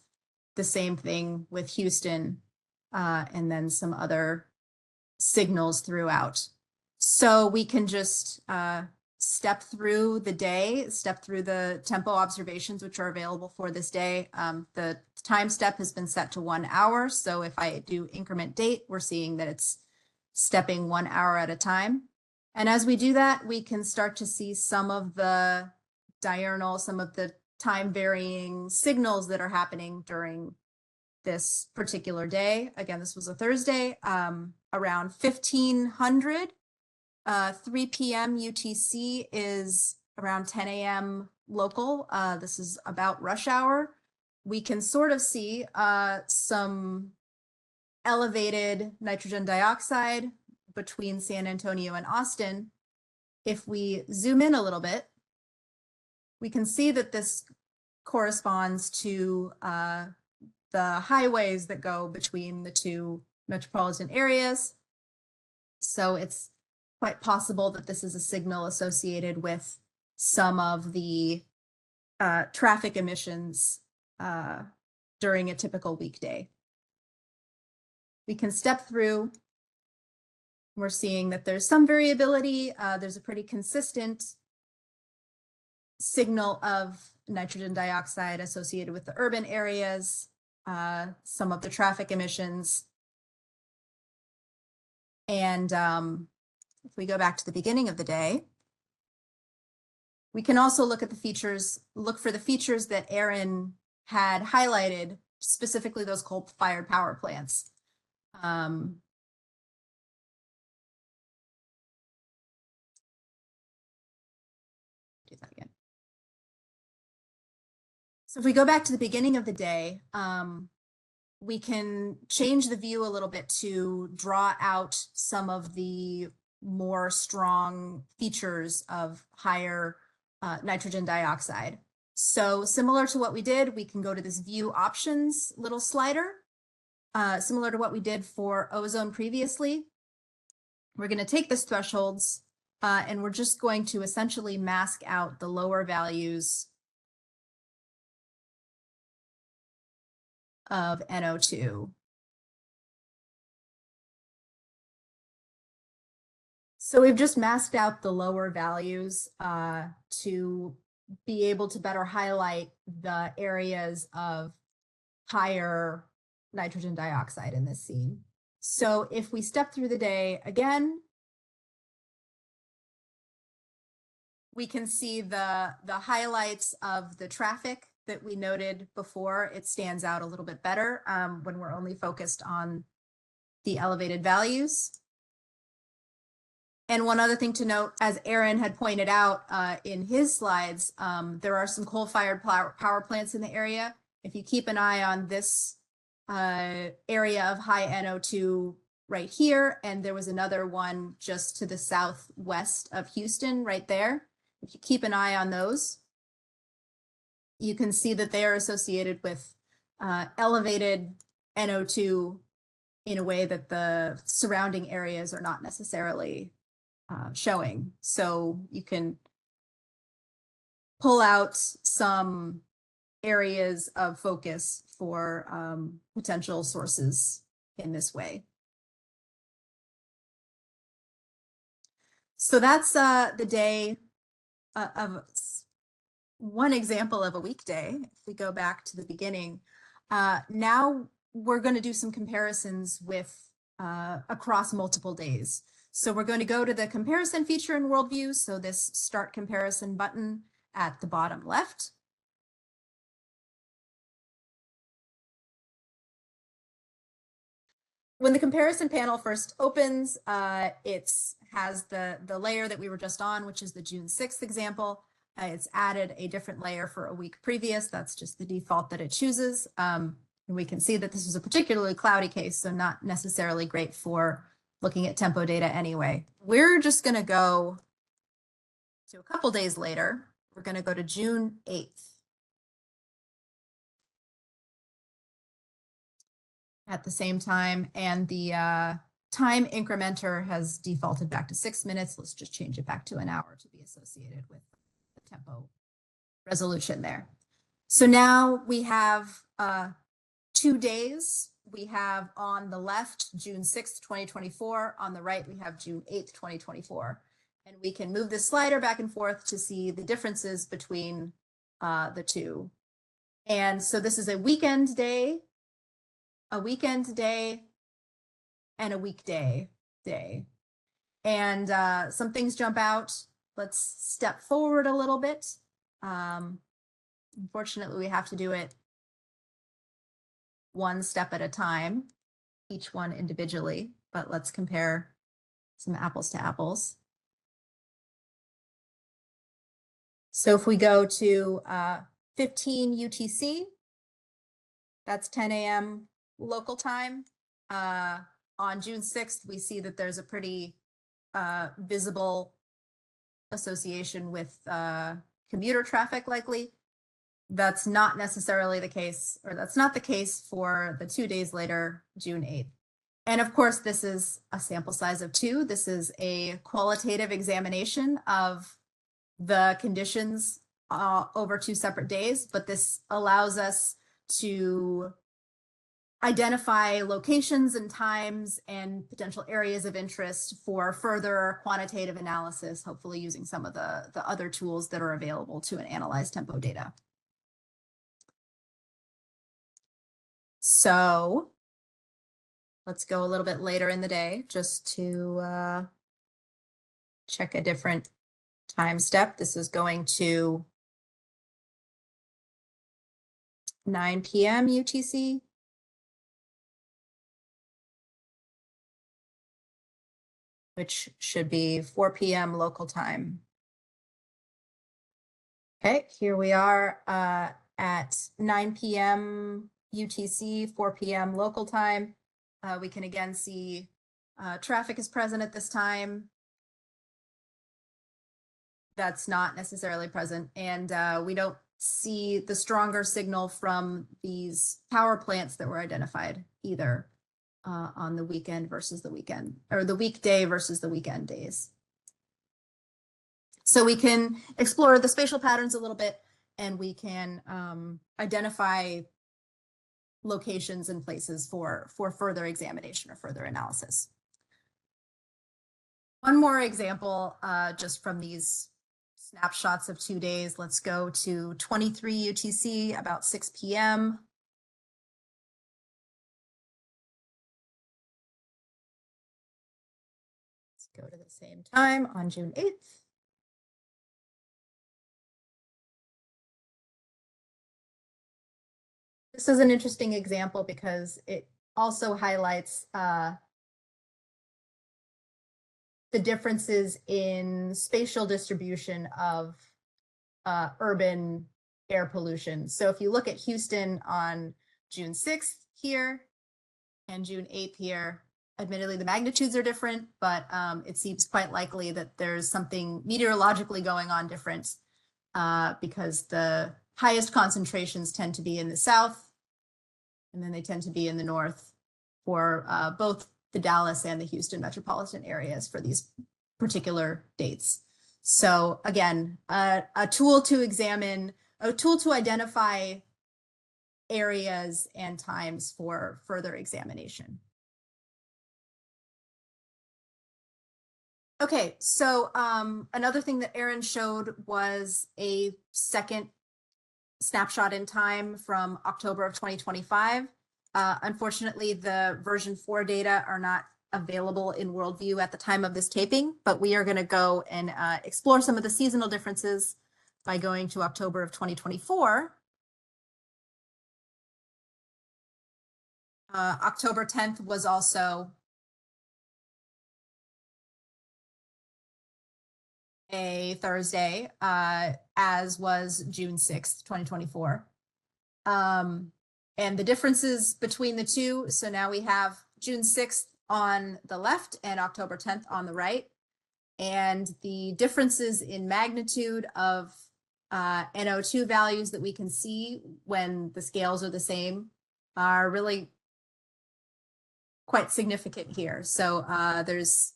The same thing with Houston, and then some other signals throughout. So we can just step through the day, step through the tempo observations, which are available for this day. The time step has been set to 1 hour. So if I do increment date, we're seeing that it's stepping 1 hour at a time. And as we do that, we can start to see some of the diurnal, some of the time varying signals that are happening during this particular day. Again, this was a Thursday, around 1500. 3 p.m. UTC is around 10 a.m. local. This is about rush hour. We can sort of see some elevated nitrogen dioxide between San Antonio and Austin. If we zoom in a little bit, we can see that this corresponds to the highways that go between the two metropolitan areas. So it's quite possible that this is a signal associated with some of the traffic emissions during a typical weekday. We can step through. We're seeing that there's some variability. There's a pretty consistent signal of nitrogen dioxide associated with the urban areas, some of the traffic emissions. And if we go back to the beginning of the day, we can also look at the features, look for the features that Erin had highlighted, specifically those coal-fired power plants. Do that again. So if we go back to the beginning of the day, we can change the view a little bit to draw out some of the more strong features of higher nitrogen dioxide. So similar to what we did, we can go to this view options little slider, similar to what we did for ozone previously. We're going to take this thresholds and we're just going to essentially mask out the lower values of NO2. So we've just masked out the lower values to be able to better highlight the areas of higher nitrogen dioxide in this scene. So if we step through the day again, we can see the highlights of the traffic that we noted before. It stands out a little bit better when we're only focused on the elevated values. And one other thing to note, as Aaron had pointed out in his slides, there are some coal-fired power plants in the area. If you keep an eye on this area of high NO2 right here, and there was another one just to the southwest of Houston right there. If you keep an eye on those, you can see that they are associated with elevated NO2 in a way that the surrounding areas are not necessarily showing. So you can pull out some areas of focus for potential sources in this way. So that's the day of one example of a weekday. If we go back to the beginning, now we're going to do some comparisons with across multiple days. So we're going to go to the comparison feature in Worldview. So this start comparison button at the bottom left. When the comparison panel first opens, it has the layer that we were just on, which is the June 6th example. It's added a different layer for a week previous. That's just the default that it chooses. And we can see that this is a particularly cloudy case, so not necessarily great for looking at tempo data anyway. We're just going to go to a couple days later. We're going to go to June 8th. At the same time, and the time incrementer has defaulted back to 6 minutes. Let's just change it back to an hour to be associated with the tempo resolution there. So now we have 2 days. We have on the left, June 6th, 2024. On the right, we have June 8th, 2024. And we can move this slider back and forth to see the differences between the two. And so this is a weekend day, and a weekday day. And some things jump out. Let's step forward a little bit. Unfortunately, we have to do it one step at a time, each one individually, but let's compare some apples to apples. So if we go to 15 UTC, that's 10 a.m. local time. On June 6th, we see that there's a pretty visible association with commuter traffic likely. That's not necessarily the case, or that's not the case for the 2 days later, June 8th. And of course, this is a sample size of 2. This is a qualitative examination of the conditions over 2 separate days, but this allows us to identify locations and times and potential areas of interest for further quantitative analysis, hopefully using some of the other tools that are available to analyze tempo data. So let's go a little bit later in the day just to check a different time step. This is going to 9 p.m. UTC. Which should be 4 p.m. local time. Okay, here we are at 9 p.m. UTC, 4 p.m. local time. We can again see traffic is present at this time. That's not necessarily present. And we don't see the stronger signal from these power plants that were identified either. On the weekend versus the weekend, or the weekday versus the weekend days. So we can explore the spatial patterns a little bit, and we can identify locations and places for further examination or further analysis. One more example, just from these snapshots of 2 days. Let's go to 23 UTC, about 6 p.m. Let's go to the same time on June 8th. This is an interesting example because it also highlights the differences in spatial distribution of urban air pollution. So if you look at Houston on June 6th here and June 8th here, admittedly the magnitudes are different, but it seems quite likely that there's something meteorologically going on different because the highest concentrations tend to be in the south, and then they tend to be in the north for both the Dallas and the Houston metropolitan areas for these particular dates. So again, a tool to examine, a tool to identify areas and times for further examination. Okay, so another thing that Erin showed was a second snapshot in time from October of 2025. Unfortunately, the version 4 data are not available in Worldview at the time of this taping, but we are going to go and explore some of the seasonal differences by going to October of 2024. October 10th was also a Thursday, as was June 6th, 2024. And the differences between the two, so now we have June 6th on the left and October 10th on the right. And the differences in magnitude of NO2 values that we can see when the scales are the same are really quite significant here. So there's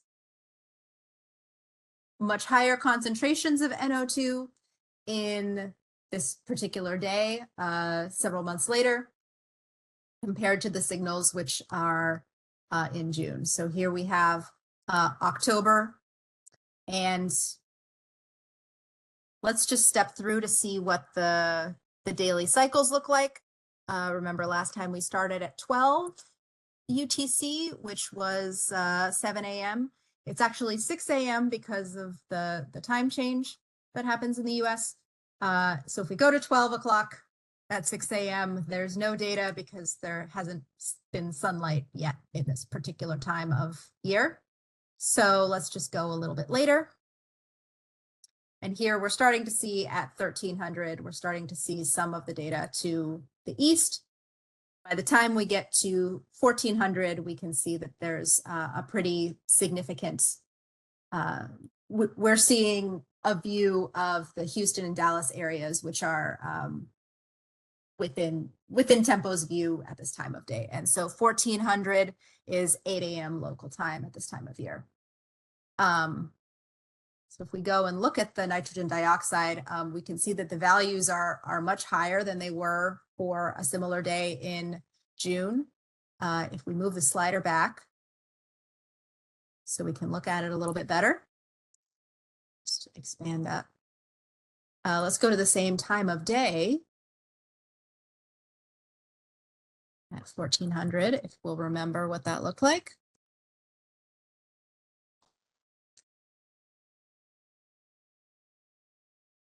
much higher concentrations of NO2 in this particular day, several months later, compared to the signals which are in June. So here we have October, and let's just step through to see what the daily cycles look like. Remember last time we started at 12 UTC, which was 7 a.m. It's actually 6 a.m. because of the time change that happens in the US. So if we go to 12 o'clock at 6 a.m., there's no data because there hasn't been sunlight yet in this particular time of year. So let's just go a little bit later. And here we're starting to see at 1300, we're starting to see some of the data to the east. By the time we get to 1400, we can see that there's a pretty significant, we're seeing a view of the Houston and Dallas areas, which are within Tempo's view at this time of day. And so 1400 is 8 a.m. local time at this time of year. So if we go and look at the nitrogen dioxide, we can see that the values are much higher than they were for a similar day in June. If we move the slider back so we can look at it a little bit better, just expand that. Let's go to the same time of day at 1400, if we'll remember what that looked like.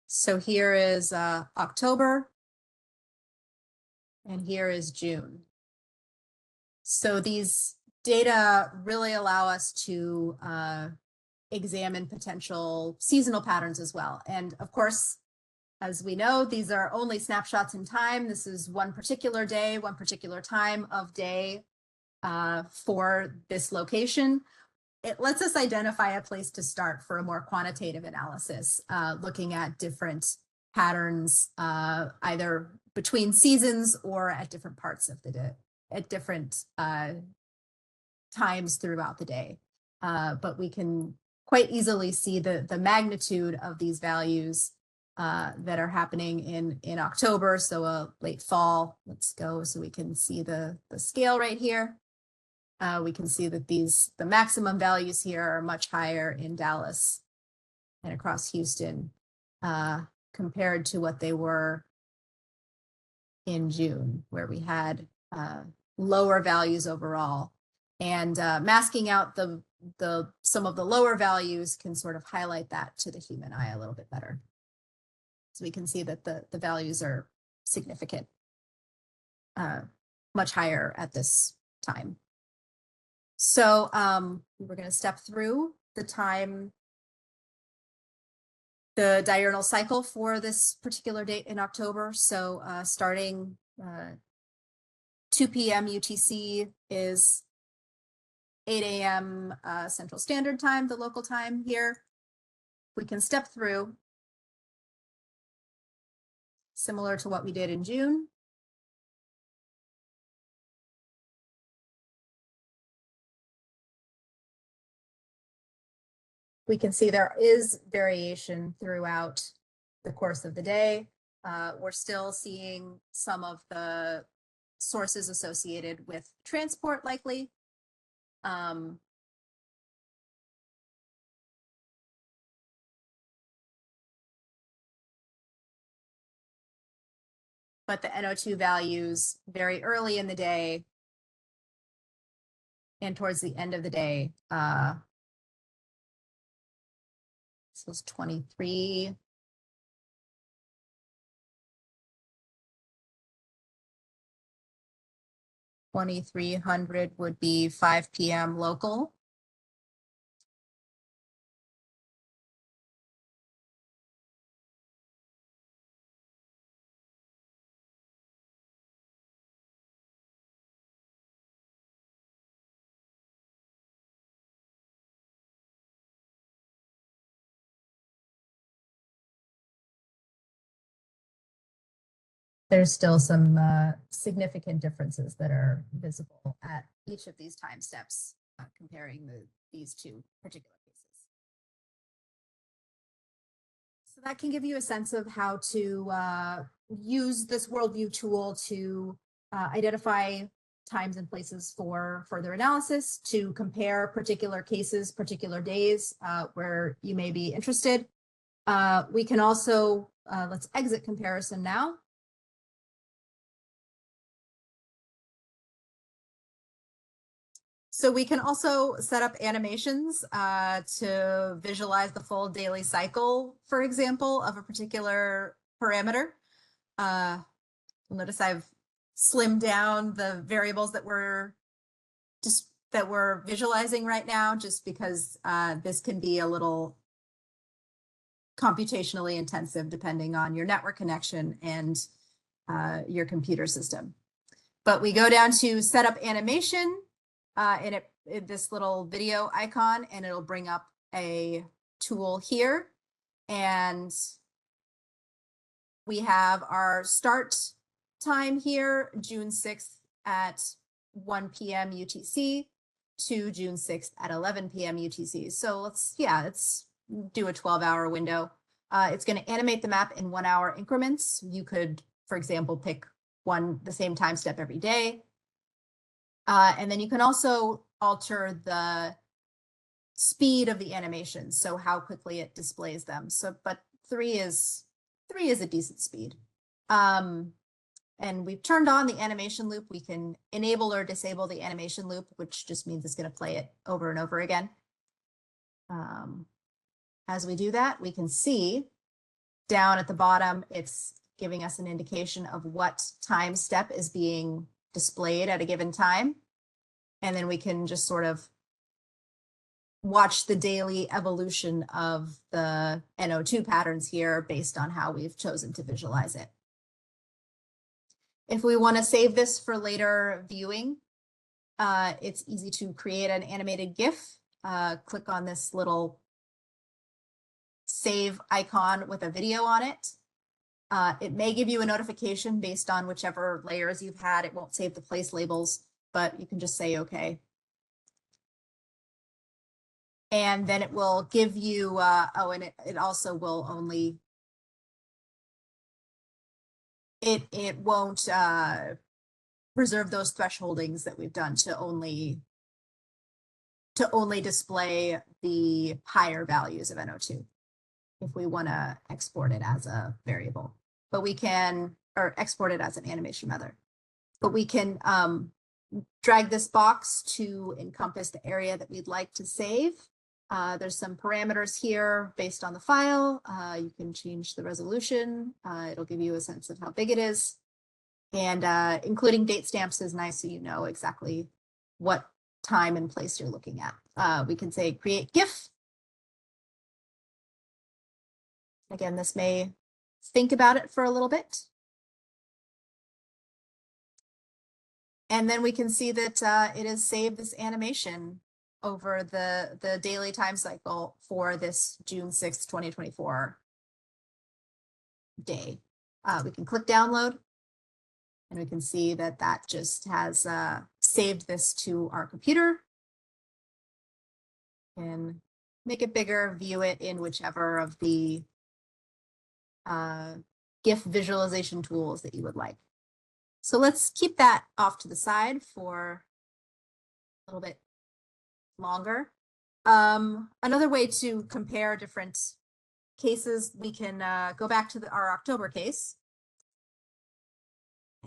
So here is October, and here is June. So these data really allow us to examine potential seasonal patterns as well. And of course, as we know, these are only snapshots in time. This is one particular day, one particular time of day for this location. It lets us identify a place to start for a more quantitative analysis, looking at different patterns, either between seasons or at different parts of the day, at different times throughout the day. But we can quite easily see the magnitude of these values that are happening in October, so a late fall. Let's go so we can see the scale right here. we can see that the maximum values here are much higher in Dallas and across Houston compared to what they were in June, where we had lower values overall. And masking out some of the lower values can sort of highlight that to the human eye a little bit better. So we can see that the values are significant, much higher at this time. So we're going to step through the diurnal cycle for this particular date in October. So starting 2 p.m. UTC is 8 a.m. Central Standard Time, the local time here. We can step through similar to what we did in June. We can see there is variation throughout the course of the day. We're still seeing some of the sources associated with transport likely. But the NO2 values very early in the day and towards the end of the day, this was 23. 2300 would be 5 p.m. local. There's still some significant differences that are visible at each of these time steps, comparing these two particular cases. So that can give you a sense of how to use this Worldview tool to identify times and places for further analysis, to compare particular cases, particular days where you may be interested. We can also, let's exit comparison now. So we can also set up animations to visualize the full daily cycle, for example, of a particular parameter. Notice I've slimmed down the variables that we're visualizing right now, just because this can be a little computationally intensive depending on your network connection and your computer system. But we go down to set up animation. In this little video icon, and it'll bring up a tool here. And we have our start time here, June 6th at 1 p.m. UTC to June 6th at 11 p.m. UTC. So let's do a 12-hour window. It's going to animate the map in 1 hour increments. You could, for example, pick the same time step every day. And then you can also alter the speed of the animation, so how quickly it displays them. So, but 3 is a decent speed. And we've turned on the animation loop. We can enable or disable the animation loop, which just means it's going to play it over and over again. As we do that, we can see down at the bottom, it's giving us an indication of what time step is being displayed at a given time. And then we can just sort of watch the daily evolution of the NO2 patterns here based on how we've chosen to visualize it. If we want to save this for later viewing, it's easy to create an animated GIF. Click on this little save icon with a video on it. It may give you a notification based on whichever layers you've had. It won't save the place labels, but you can just say okay. And then it will give you, and it also will only, it won't preserve those thresholdings that we've done to only to only display the higher values of NO2 if we want to export it as a variable. But we can, or export it as an animation method. But we can drag this box to encompass the area that we'd like to save. There's some parameters here based on the file. You can change the resolution. It'll give you a sense of how big it is. And including date stamps is nice so you know exactly what time and place you're looking at. We can say create GIF. Again, this may think about it for a little bit. And then we can see that it has saved this animation over the daily time cycle for this June 6th, 2024 day. We can click download and we can see that that just has saved this to our computer. And make it bigger, view it in whichever of the GIF visualization tools that you would like. So let's keep that off to the side for a little bit longer. Another way to compare different cases, we can go back to our October case.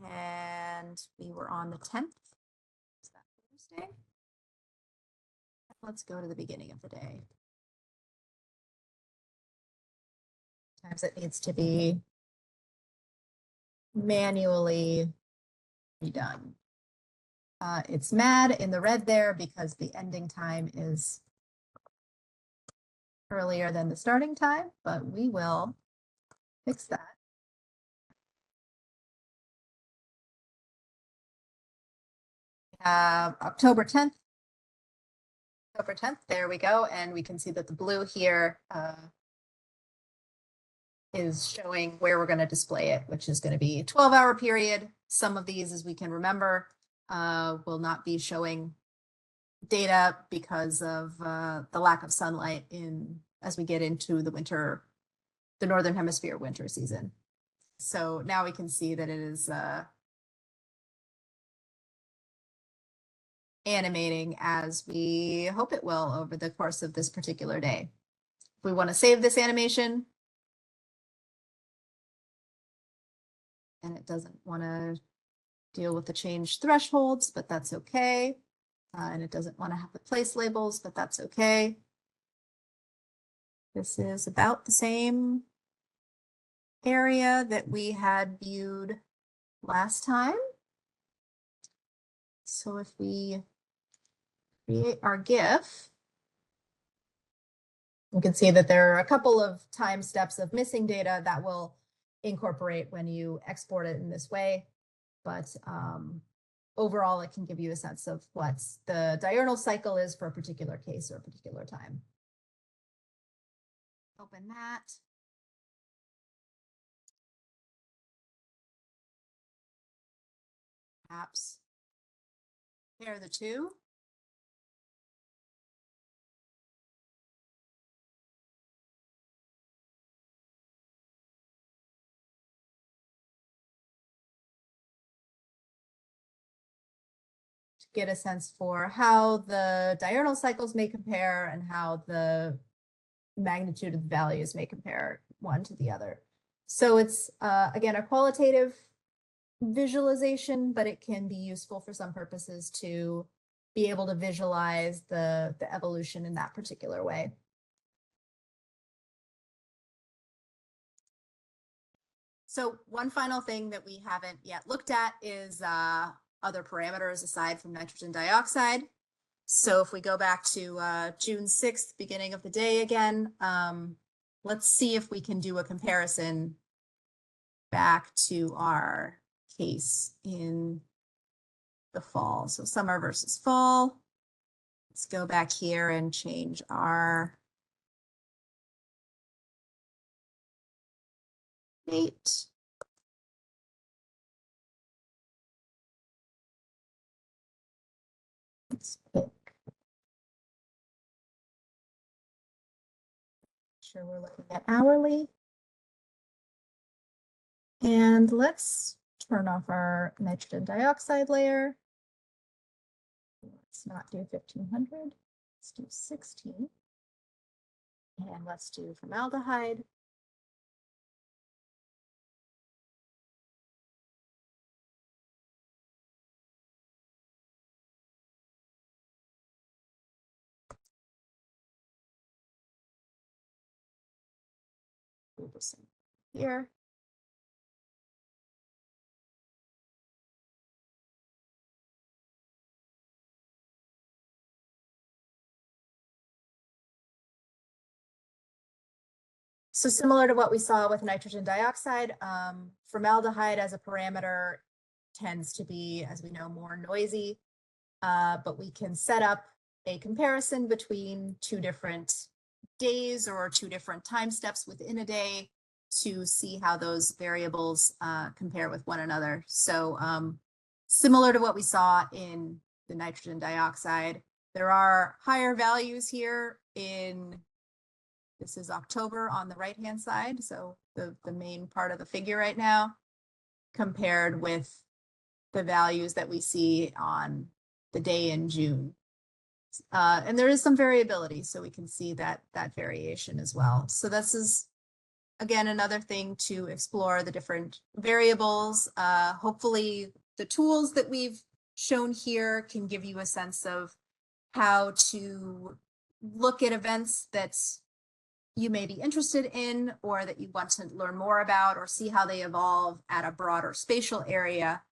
And we were on the 10th. Is that Thursday? Let's go to the beginning of the day. Sometimes it needs to be manually redone. It's mad in the red there because the ending time is earlier than the starting time, but we will fix that. October 10th. October 10th, there we go. And we can see that the blue here is showing where we're going to display it, which is going to be a 12-hour period. Some of these, as we can remember, will not be showing data because of the lack of sunlight as we get into the winter, the Northern Hemisphere winter season. So now we can see that it is animating as we hope it will over the course of this particular day. If we want to save this animation, and it doesn't want to deal with the change thresholds, but that's okay. And it doesn't want to have the place labels, but that's okay. This is about the same area that we had viewed last time. So if we create our GIF, we can see that there are a couple of time steps of missing data that will incorporate when you export it in this way. But overall, it can give you a sense of what the diurnal cycle is for a particular case or a particular time. Open that. Perhaps compare the two. Get a sense for how the diurnal cycles may compare and how the magnitude of the values may compare one to the other. So it's, again, a qualitative visualization, but it can be useful for some purposes to be able to visualize the evolution in that particular way. So one final thing that we haven't yet looked at is other parameters aside from nitrogen dioxide. So if we go back to June 6th, beginning of the day again, let's see if we can do a comparison back to our case in the fall. So summer versus fall. Let's go back here and change our date. Let's pick. Sure, we're looking at hourly. And let's turn off our nitrogen dioxide layer. Let's not do 1500. Let's do 16. And let's do formaldehyde. Do the same here. So similar to what we saw with nitrogen dioxide, formaldehyde as a parameter tends to be, as we know, more noisy, but we can set up a comparison between two different days or two different time steps within a day to see how those variables compare with one another. So similar to what we saw in the nitrogen dioxide, there are higher values here in, this is October on the right-hand side, so the main part of the figure right now, compared with the values that we see on the day in June. And there is some variability, so we can see that variation as well. So this is, again, another thing to explore the different variables. Hopefully the tools that we've shown here can give you a sense of how to look at events that you may be interested in or that you want to learn more about or see how they evolve at a broader spatial area,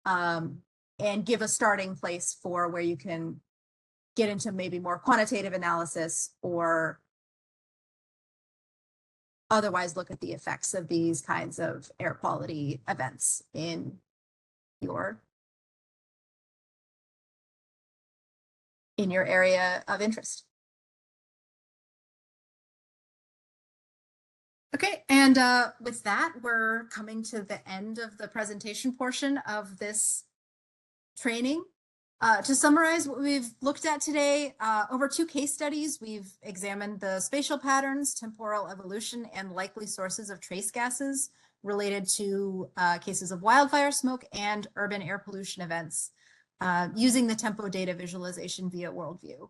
and give a starting place for where you can get into maybe more quantitative analysis or otherwise look at the effects of these kinds of air quality events in your area of interest. Okay, and with that, we're coming to the end of the presentation portion of this training. To summarize what we've looked at today, over 2 case studies, we've examined the spatial patterns, temporal evolution, and likely sources of trace gases related to cases of wildfire smoke and urban air pollution events using the tempo data visualization via Worldview.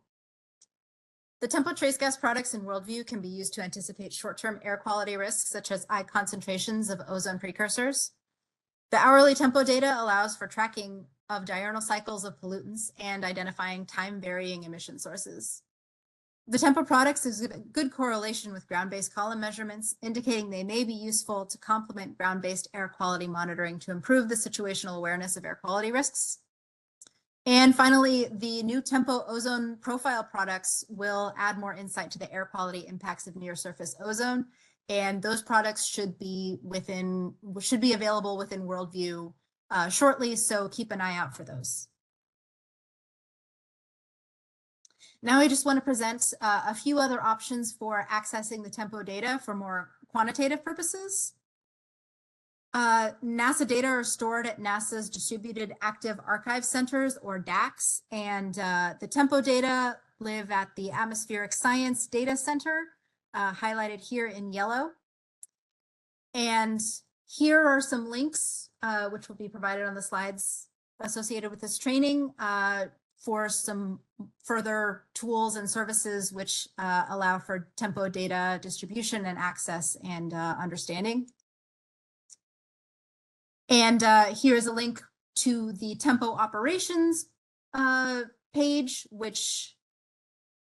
The tempo trace gas products in Worldview can be used to anticipate short-term air quality risks, such as high concentrations of ozone precursors. The hourly tempo data allows for tracking of diurnal cycles of pollutants and identifying time-varying emission sources. The tempo products exhibit good correlation with ground-based column measurements, indicating they may be useful to complement ground-based air quality monitoring to improve the situational awareness of air quality risks. And finally, the new tempo ozone profile products will add more insight to the air quality impacts of near surface ozone. And those products should be available within Worldview shortly, so keep an eye out for those. Now I just want to present a few other options for accessing the tempo data for more quantitative purposes. NASA data are stored at NASA's Distributed Active Archive Centers, or DACs, and the tempo data live at the Atmospheric Science Data Center, highlighted here in yellow. And here are some links, which will be provided on the slides associated with this training, for some further tools and services which allow for tempo data distribution and access and understanding. And here's a link to the tempo operations page, which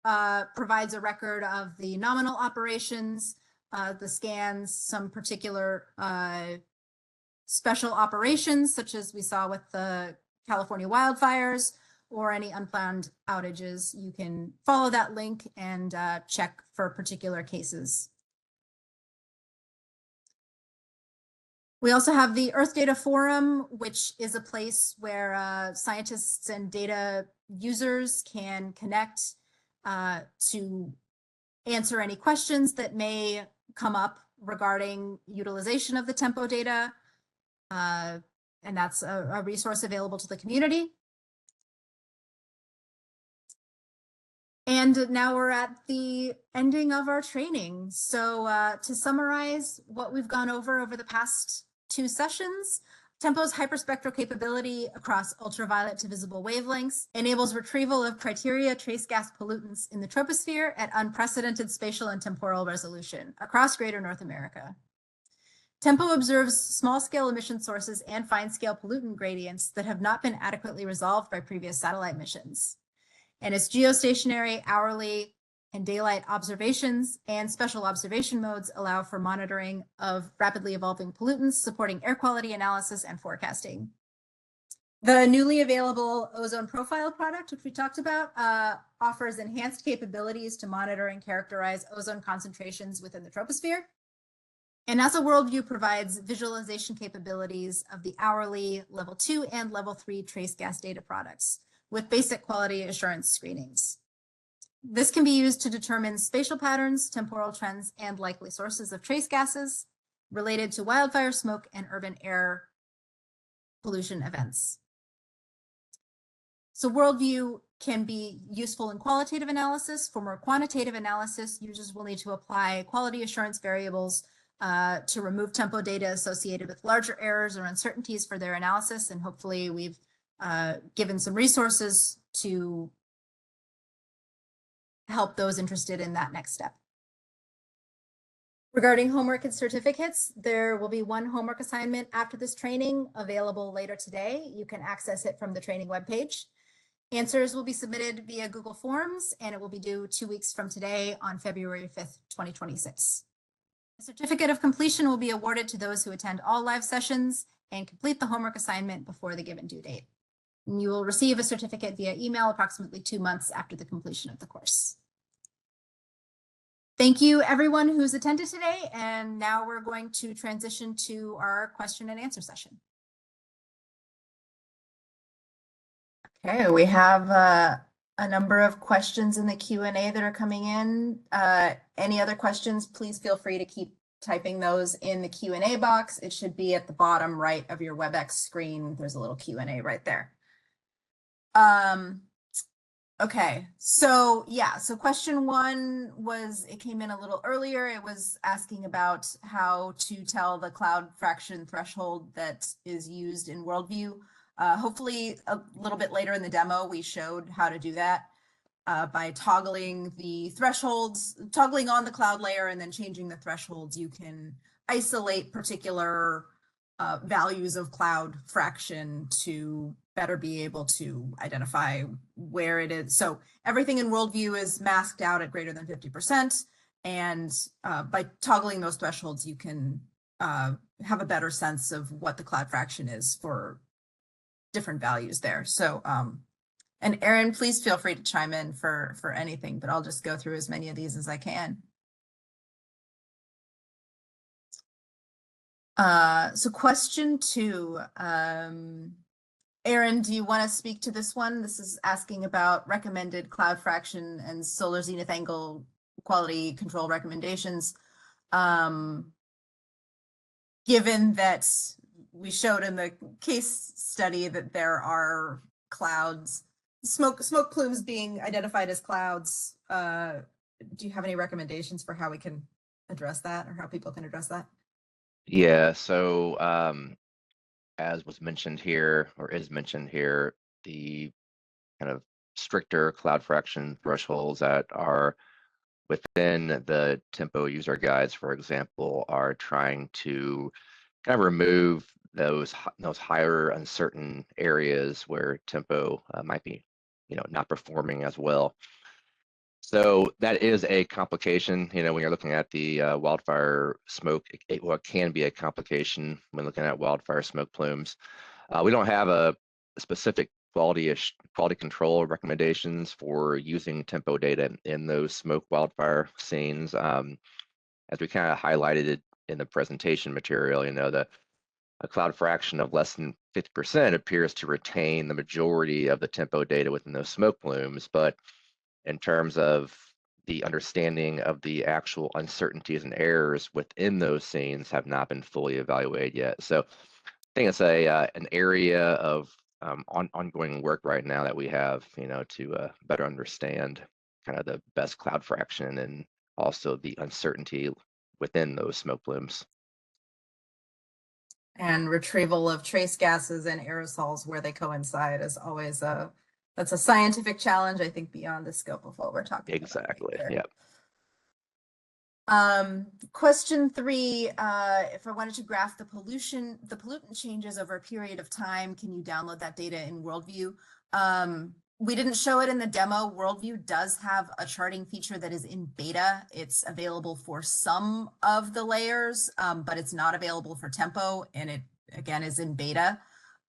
provides a record of the nominal operations, the scans, some particular special operations, such as we saw with the California wildfires, or any unplanned outages. You can follow that link and check for particular cases. We also have the Earth Data Forum, which is a place where scientists and data users can connect to answer any questions that may come up regarding utilization of the tempo data. And that's a resource available to the community. And now we're at the ending of our training. So to summarize what we've gone over the past 2 sessions, Tempo's hyperspectral capability across ultraviolet to visible wavelengths enables retrieval of criteria trace gas pollutants in the troposphere at unprecedented spatial and temporal resolution across greater North America. Tempo observes small-scale emission sources and fine-scale pollutant gradients that have not been adequately resolved by previous satellite missions. And its geostationary, hourly, and daylight observations and special observation modes allow for monitoring of rapidly evolving pollutants, supporting air quality analysis and forecasting. The newly available ozone profile product, which we talked about, offers enhanced capabilities to monitor and characterize ozone concentrations within the troposphere. And NASA Worldview provides visualization capabilities of the hourly level 2 and level 3 trace gas data products with basic quality assurance screenings. This can be used to determine spatial patterns, temporal trends, and likely sources of trace gases related to wildfire smoke and urban air pollution events. So Worldview can be useful in qualitative analysis. For more quantitative analysis, users will need to apply quality assurance variables to remove tempo data associated with larger errors or uncertainties for their analysis. And hopefully we've given some resources to help those interested in that next step. Regarding homework and certificates, there will be one homework assignment after this training available later today. You can access it from the training webpage. Answers will be submitted via Google Forms, and it will be due 2 weeks from today on February 5th, 2026. A certificate of completion will be awarded to those who attend all live sessions and complete the homework assignment before the given due date. And you will receive a certificate via email approximately 2 months after the completion of the course. Thank you everyone who's attended today, and now we're going to transition to our question and answer session. Okay, we have a number of questions in the Q&A that are coming in. Any other questions, please feel free to keep typing those in the Q&A box. It should be at the bottom right of your WebEx screen. There's a little Q&A right there. Okay, so yeah, so question one it came in a little earlier. It was asking about how to tell the cloud fraction threshold that is used in Worldview. Hopefully a little bit later in the demo, we showed how to do that by toggling the thresholds, toggling on the cloud layer and then changing the thresholds. You can isolate particular values of cloud fraction to better be able to identify where it is. So everything in Worldview is masked out at greater than 50%. And by toggling those thresholds, you can have a better sense of what the cloud fraction is for different values there. So, and Erin, please feel free to chime in for anything, but I'll just go through as many of these as I can. So question two, Erin, do you want to speak to this one? This is asking about recommended cloud fraction and solar zenith angle quality control recommendations. Given that we showed in the case study that there are clouds, smoke plumes being identified as clouds, do you have any recommendations for how we can address that, or how people can address that? Yeah, so as was mentioned here, or is mentioned here, the kind of stricter cloud fraction thresholds that are within the Tempo user guides, for example, are trying to kind of remove those higher uncertain areas where Tempo might be, not performing as well. So that is a complication, when you're looking at the wildfire smoke. It can be a complication when looking at wildfire smoke plumes. We don't have a specific quality control recommendations for using Tempo data in those smoke wildfire scenes. As we kind of highlighted it in the presentation material, a cloud fraction of less than 50% appears to retain the majority of the Tempo data within those smoke plumes, but in terms of the understanding of the actual uncertainties and errors within those scenes have not been fully evaluated yet. So I think it's an area of ongoing work right now that we have, to better understand kind of the best cloud fraction and also the uncertainty within those smoke plumes. And retrieval of trace gases and aerosols where they coincide is always that's a scientific challenge, I think, beyond the scope of what we're talking Exactly. about here. Yep. Question 3, if I wanted to graph the pollutant changes over a period of time, can you download that data in Worldview? We didn't show it in the demo. Worldview does have a charting feature that is in beta. It's available for some of the layers, but it's not available for tempo, and it again is in beta.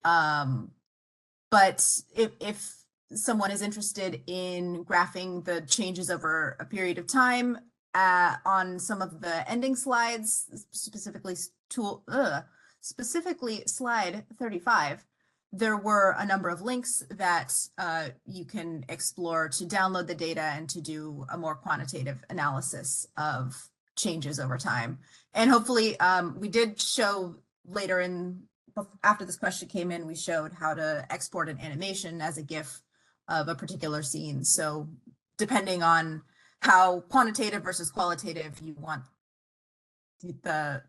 But if someone is interested in graphing the changes over a period of time, on some of the ending slides, specifically slide 35, there were a number of links that you can explore to download the data and to do a more quantitative analysis of changes over time. And hopefully we did show later after this question came in, we showed how to export an animation as a GIF of a particular scene. So depending on how quantitative versus qualitative you want the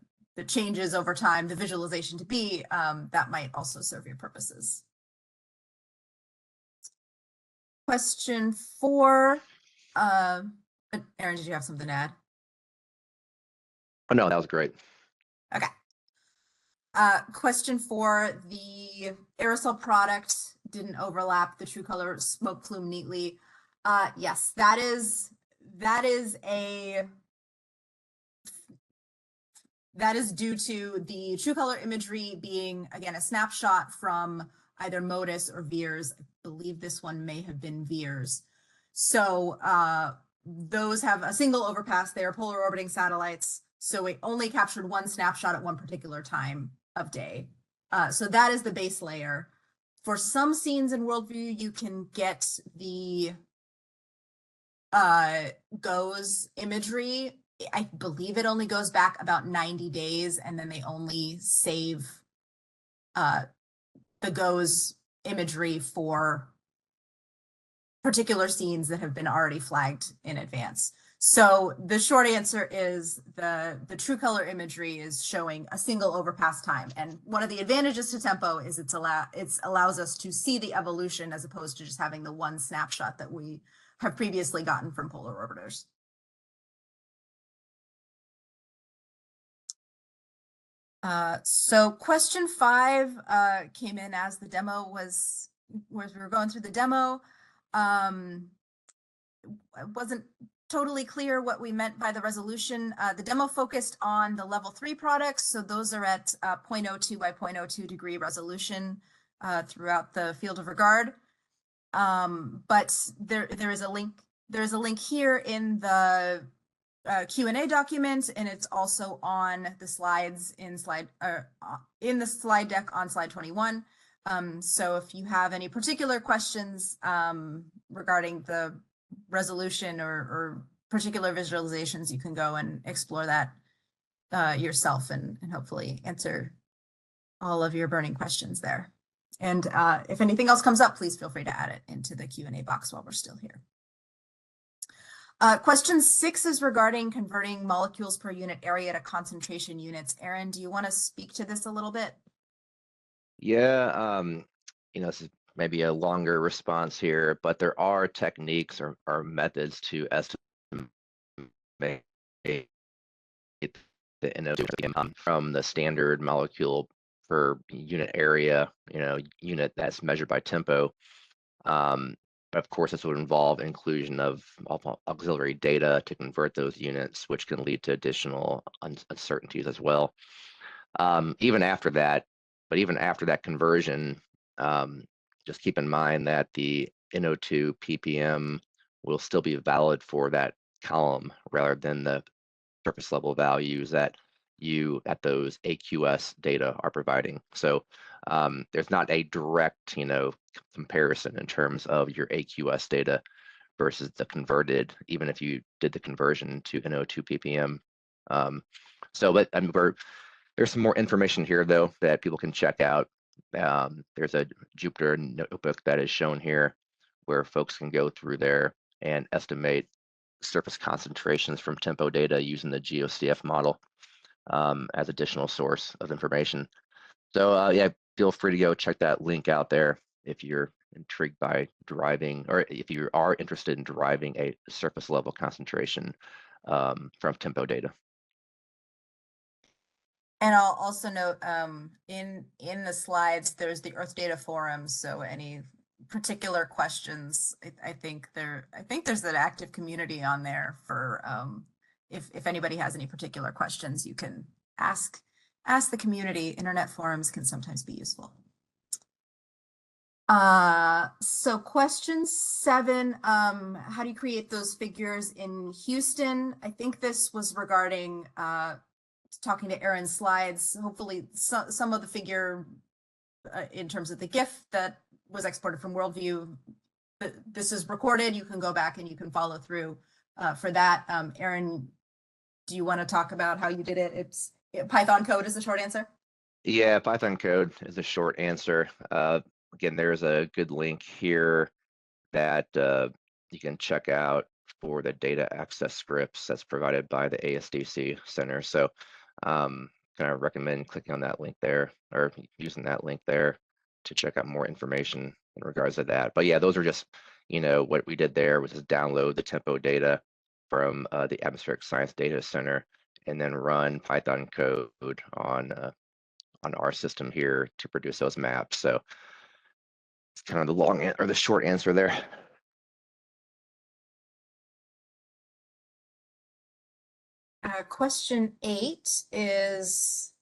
changes over time, the visualization to be, that might also serve your purposes. Question 4. Aaron, did you have something to add? Oh, no, that was great. Okay. Question 4, the aerosol product didn't overlap the true color smoke plume neatly. Yes, that is due to the true color imagery being, again, a snapshot from either MODIS or VIIRS. I believe this one may have been VIIRS. So those have a single overpass. They are polar orbiting satellites. So it only captured one snapshot at one particular time of day. So that is the base layer. For some scenes in Worldview, you can get the GOES imagery. I believe it only goes back about 90 days, and then they only save the GOES imagery for particular scenes that have been already flagged in advance. So the short answer is the true color imagery is showing a single overpass time. And one of the advantages to tempo is it allows us to see the evolution as opposed to just having the one snapshot that we have previously gotten from polar orbiters. So question 5 came in as the demo was we were going through the demo. It wasn't totally clear what we meant by the resolution. The demo focused on the level 3 products. So those are at 0.02 by 0.02 degree resolution throughout the field of regard. But there is a link here in the Q&A document, and it's also on the slides in the slide deck on slide 21. So if you have any particular questions regarding the resolution or particular visualizations, you can go and explore that yourself and hopefully answer all of your burning questions there. And if anything else comes up, please feel free to add it into the Q&A box while we're still here. Question 6 is regarding converting molecules per unit area to concentration units. Aaron, do you want to speak to this a little bit? Yeah, this is maybe a longer response here, but there are techniques or methods to estimate the NO2 from the standard molecule per unit area, unit that's measured by tempo. But of course, this would involve inclusion of auxiliary data to convert those units, which can lead to additional uncertainties as well. Even after that conversion, just keep in mind that the NO2 ppm will still be valid for that column rather than the surface level values that those AQS data are providing. So there's not a direct, comparison in terms of your AQS data versus the converted, even if you did the conversion to NO2 ppm. But there's some more information here though that people can check out. There's a Jupyter notebook that is shown here where folks can go through there and estimate surface concentrations from tempo data using the GeoCF model as additional source of information. So yeah, feel free to go check that link out there if you're intrigued by deriving, or if you are interested in deriving a surface level concentration from tempo data. And I'll also note in the slides, there's the Earth Data Forum. So any particular questions, I think there's an active community on there for if anybody has any particular questions, you can ask the community. Internet forums can sometimes be useful. So question 7, how do you create those figures in Houston? I think this was regarding talking to Aaron's slides. Hopefully some of the figure in terms of the GIF that was exported from Worldview, this is recorded. You can go back and you can follow through for that. Aaron, do you want to talk about how you did it? It's Python code is the short answer. Yeah, Python code is a short answer. Again, there's a good link here that you can check out for the data access scripts that's provided by the ASDC Center. So kind of recommend clicking on that link there, or using that link there to check out more information in regards to that. But yeah, those are just, what we did there was just download the tempo data from the Atmospheric Science Data Center and then run Python code on our system here to produce those maps. So it's kind of the long or the short answer there. Question 8 is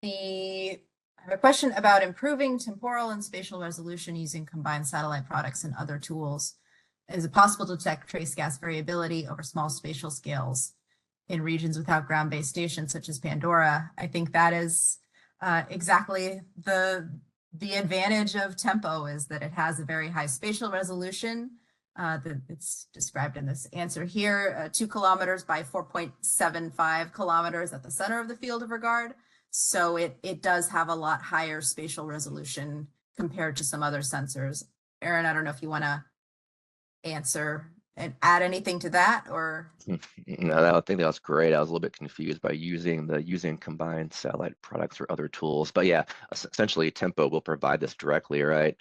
I have a question about improving temporal and spatial resolution using combined satellite products and other tools. Is it possible to detect trace gas variability over small spatial scales in regions without ground-based stations such as Pandora? I think that is exactly the advantage of tempo, is that it has a very high spatial resolution. It's described in this answer here, 2 kilometers by 4.75 kilometers at the center of the field of regard. So it does have a lot higher spatial resolution compared to some other sensors. Aaron, I don't know if you want to answer and add anything to that, or? No, I think that was great. I was a little bit confused by using combined satellite products or other tools, but yeah, essentially tempo will provide this directly, right?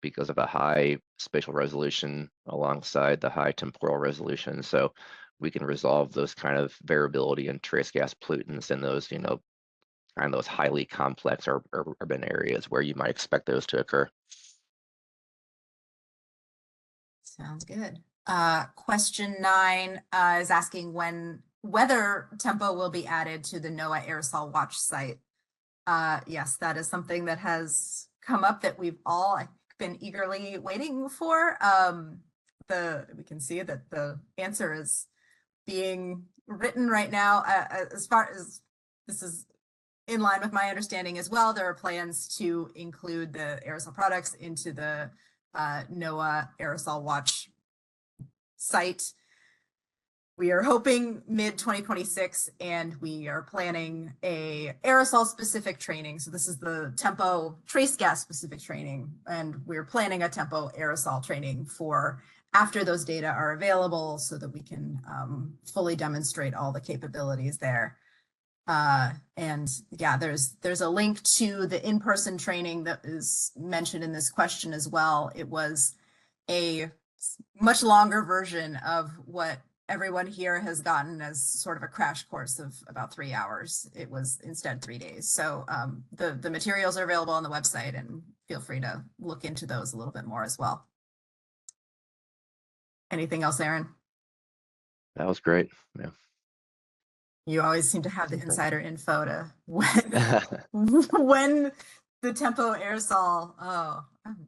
Because of a high spatial resolution alongside the high temporal resolution. So we can resolve those kind of variability in trace gas pollutants in those, kind of those highly complex urban areas where you might expect those to occur. Sounds good. Question 9 is asking whether tempo will be added to the NOAA Aerosol Watch site. Yes, that is something that has come up that we've all been eagerly waiting for. We can see that the answer is being written right now. As far as this is in line with my understanding as well, there are plans to include the aerosol products into the NOAA Aerosol Watch site. We are hoping mid-2026, and we are planning a aerosol specific training. So this is the tempo trace gas specific training, and we're planning a tempo aerosol training for after those data are available so that we can fully demonstrate all the capabilities there. And yeah, there's a link to the in-person training that is mentioned in this question as well. It was a much longer version of what everyone here has gotten as sort of a crash course of about 3 hours. It was instead 3 days. So the materials are available on the website, and feel free to look into those a little bit more as well. Anything else, Aaron? That was great. Yeah. You always seem to have the insider info to when the tempo aerosol. Oh, I'm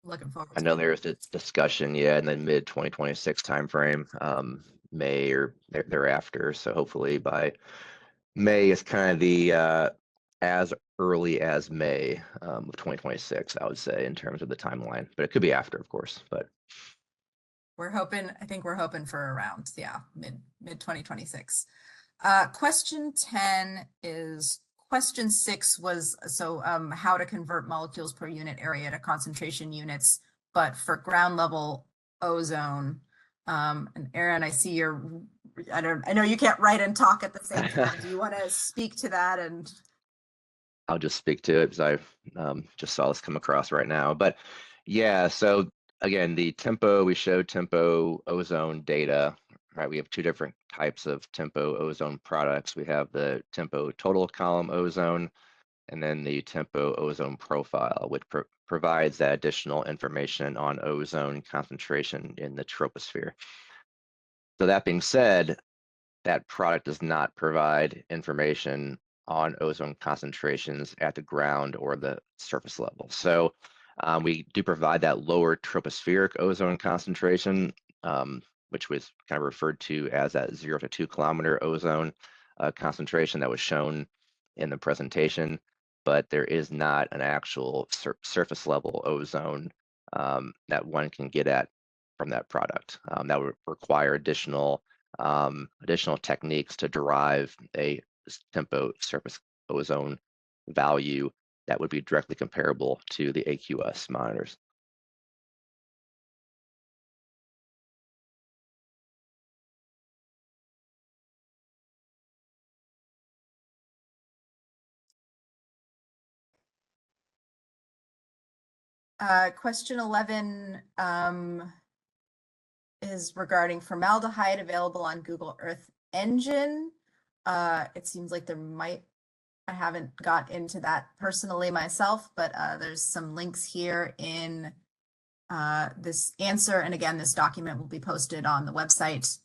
looking forward to I know it. there's a discussion, in the mid 2026 timeframe, May or thereafter. So hopefully by May is kind of the as early as May of 2026, I would say, in terms of the timeline. But it could be after, of course. But I think we're hoping for around, mid 2026. Question 10 is question 6 was how to convert molecules per unit area to concentration units, but for ground level ozone. And Aaron, I see I know you can't write and talk at the same time. Do you want to speak to that? And I'll just speak to it because I just saw this come across right now. But yeah, so again, the tempo, we showed tempo ozone data, right? We have two different types of tempo ozone products. We have the tempo total column ozone and then the tempo ozone profile, which provides that additional information on ozone concentration in the troposphere. So that being said, that product does not provide information on ozone concentrations at the ground or the surface level. So we do provide that lower tropospheric ozone concentration, which was kind of referred to as that 0 to 2 kilometer ozone concentration that was shown in the presentation, but there is not an actual surface level ozone that one can get at from that product. That would require additional techniques to derive a tempo surface ozone value that would be directly comparable to the AQS monitors. Question 11 is regarding formaldehyde available on Google Earth Engine. It seems like I haven't got into that personally myself, but there's some links here in this answer. And again, this document will be posted on the website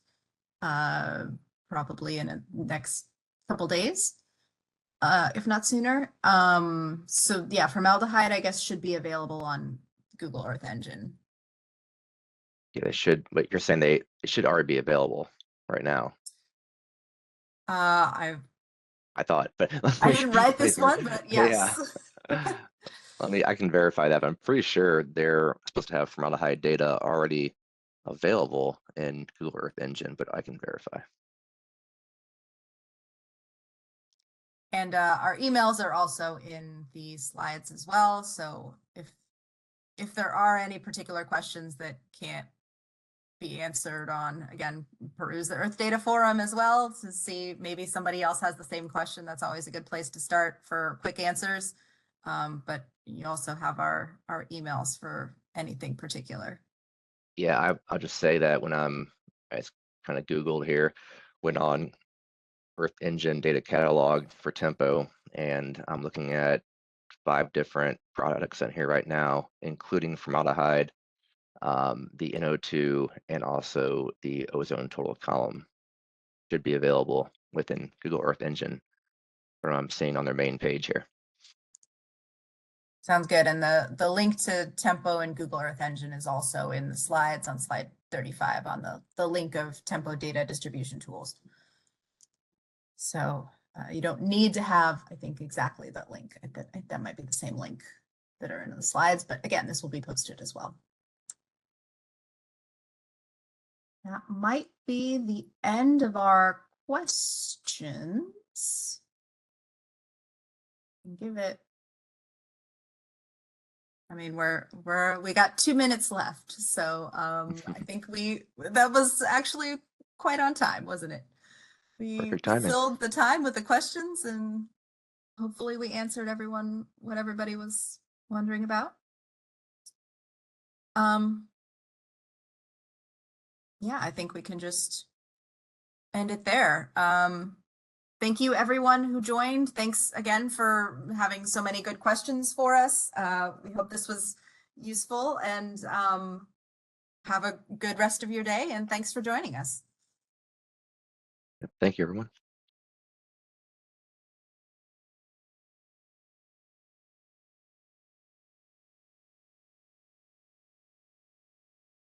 probably in the next couple days, if not sooner. So yeah, formaldehyde, I guess, should be available on Google Earth Engine. Yeah, they should, but you're saying it should already be available right now. I thought, but I didn't write this one, but yes. Yeah. I can verify that, but I'm pretty sure they're supposed to have formaldehyde data already available in Google Earth Engine, but I can verify. And our emails are also in the slides as well. So if there are any particular questions that can't be answered on, again, peruse the Earth Data Forum as well to see maybe somebody else has the same question. That's always a good place to start for quick answers. But you also have our emails for anything particular. Yeah, I'll just say that when I kind of Googled here, went on Earth Engine data catalog for tempo, and I'm looking at 5 different products in here right now, including formaldehyde, the NO2, and also the ozone total column should be available within Google Earth Engine, from what I'm seeing on their main page here. Sounds good. And the link to tempo and Google Earth Engine is also in the slides on slide 35 on the link of tempo data distribution tools. So you don't need to have, I think, exactly that link. That might be the same link that are in the slides, but again, this will be posted as well. That might be the end of our questions. Give it. I mean, we got 2 minutes left, so I think that was actually quite on time, wasn't it? We filled the time with the questions, and hopefully we answered what everybody was wondering about. Yeah, I think we can just end it there. Thank you, everyone who joined. Thanks again for having so many good questions for us. We hope this was useful, and have a good rest of your day, and thanks for joining us. Thank you, everyone.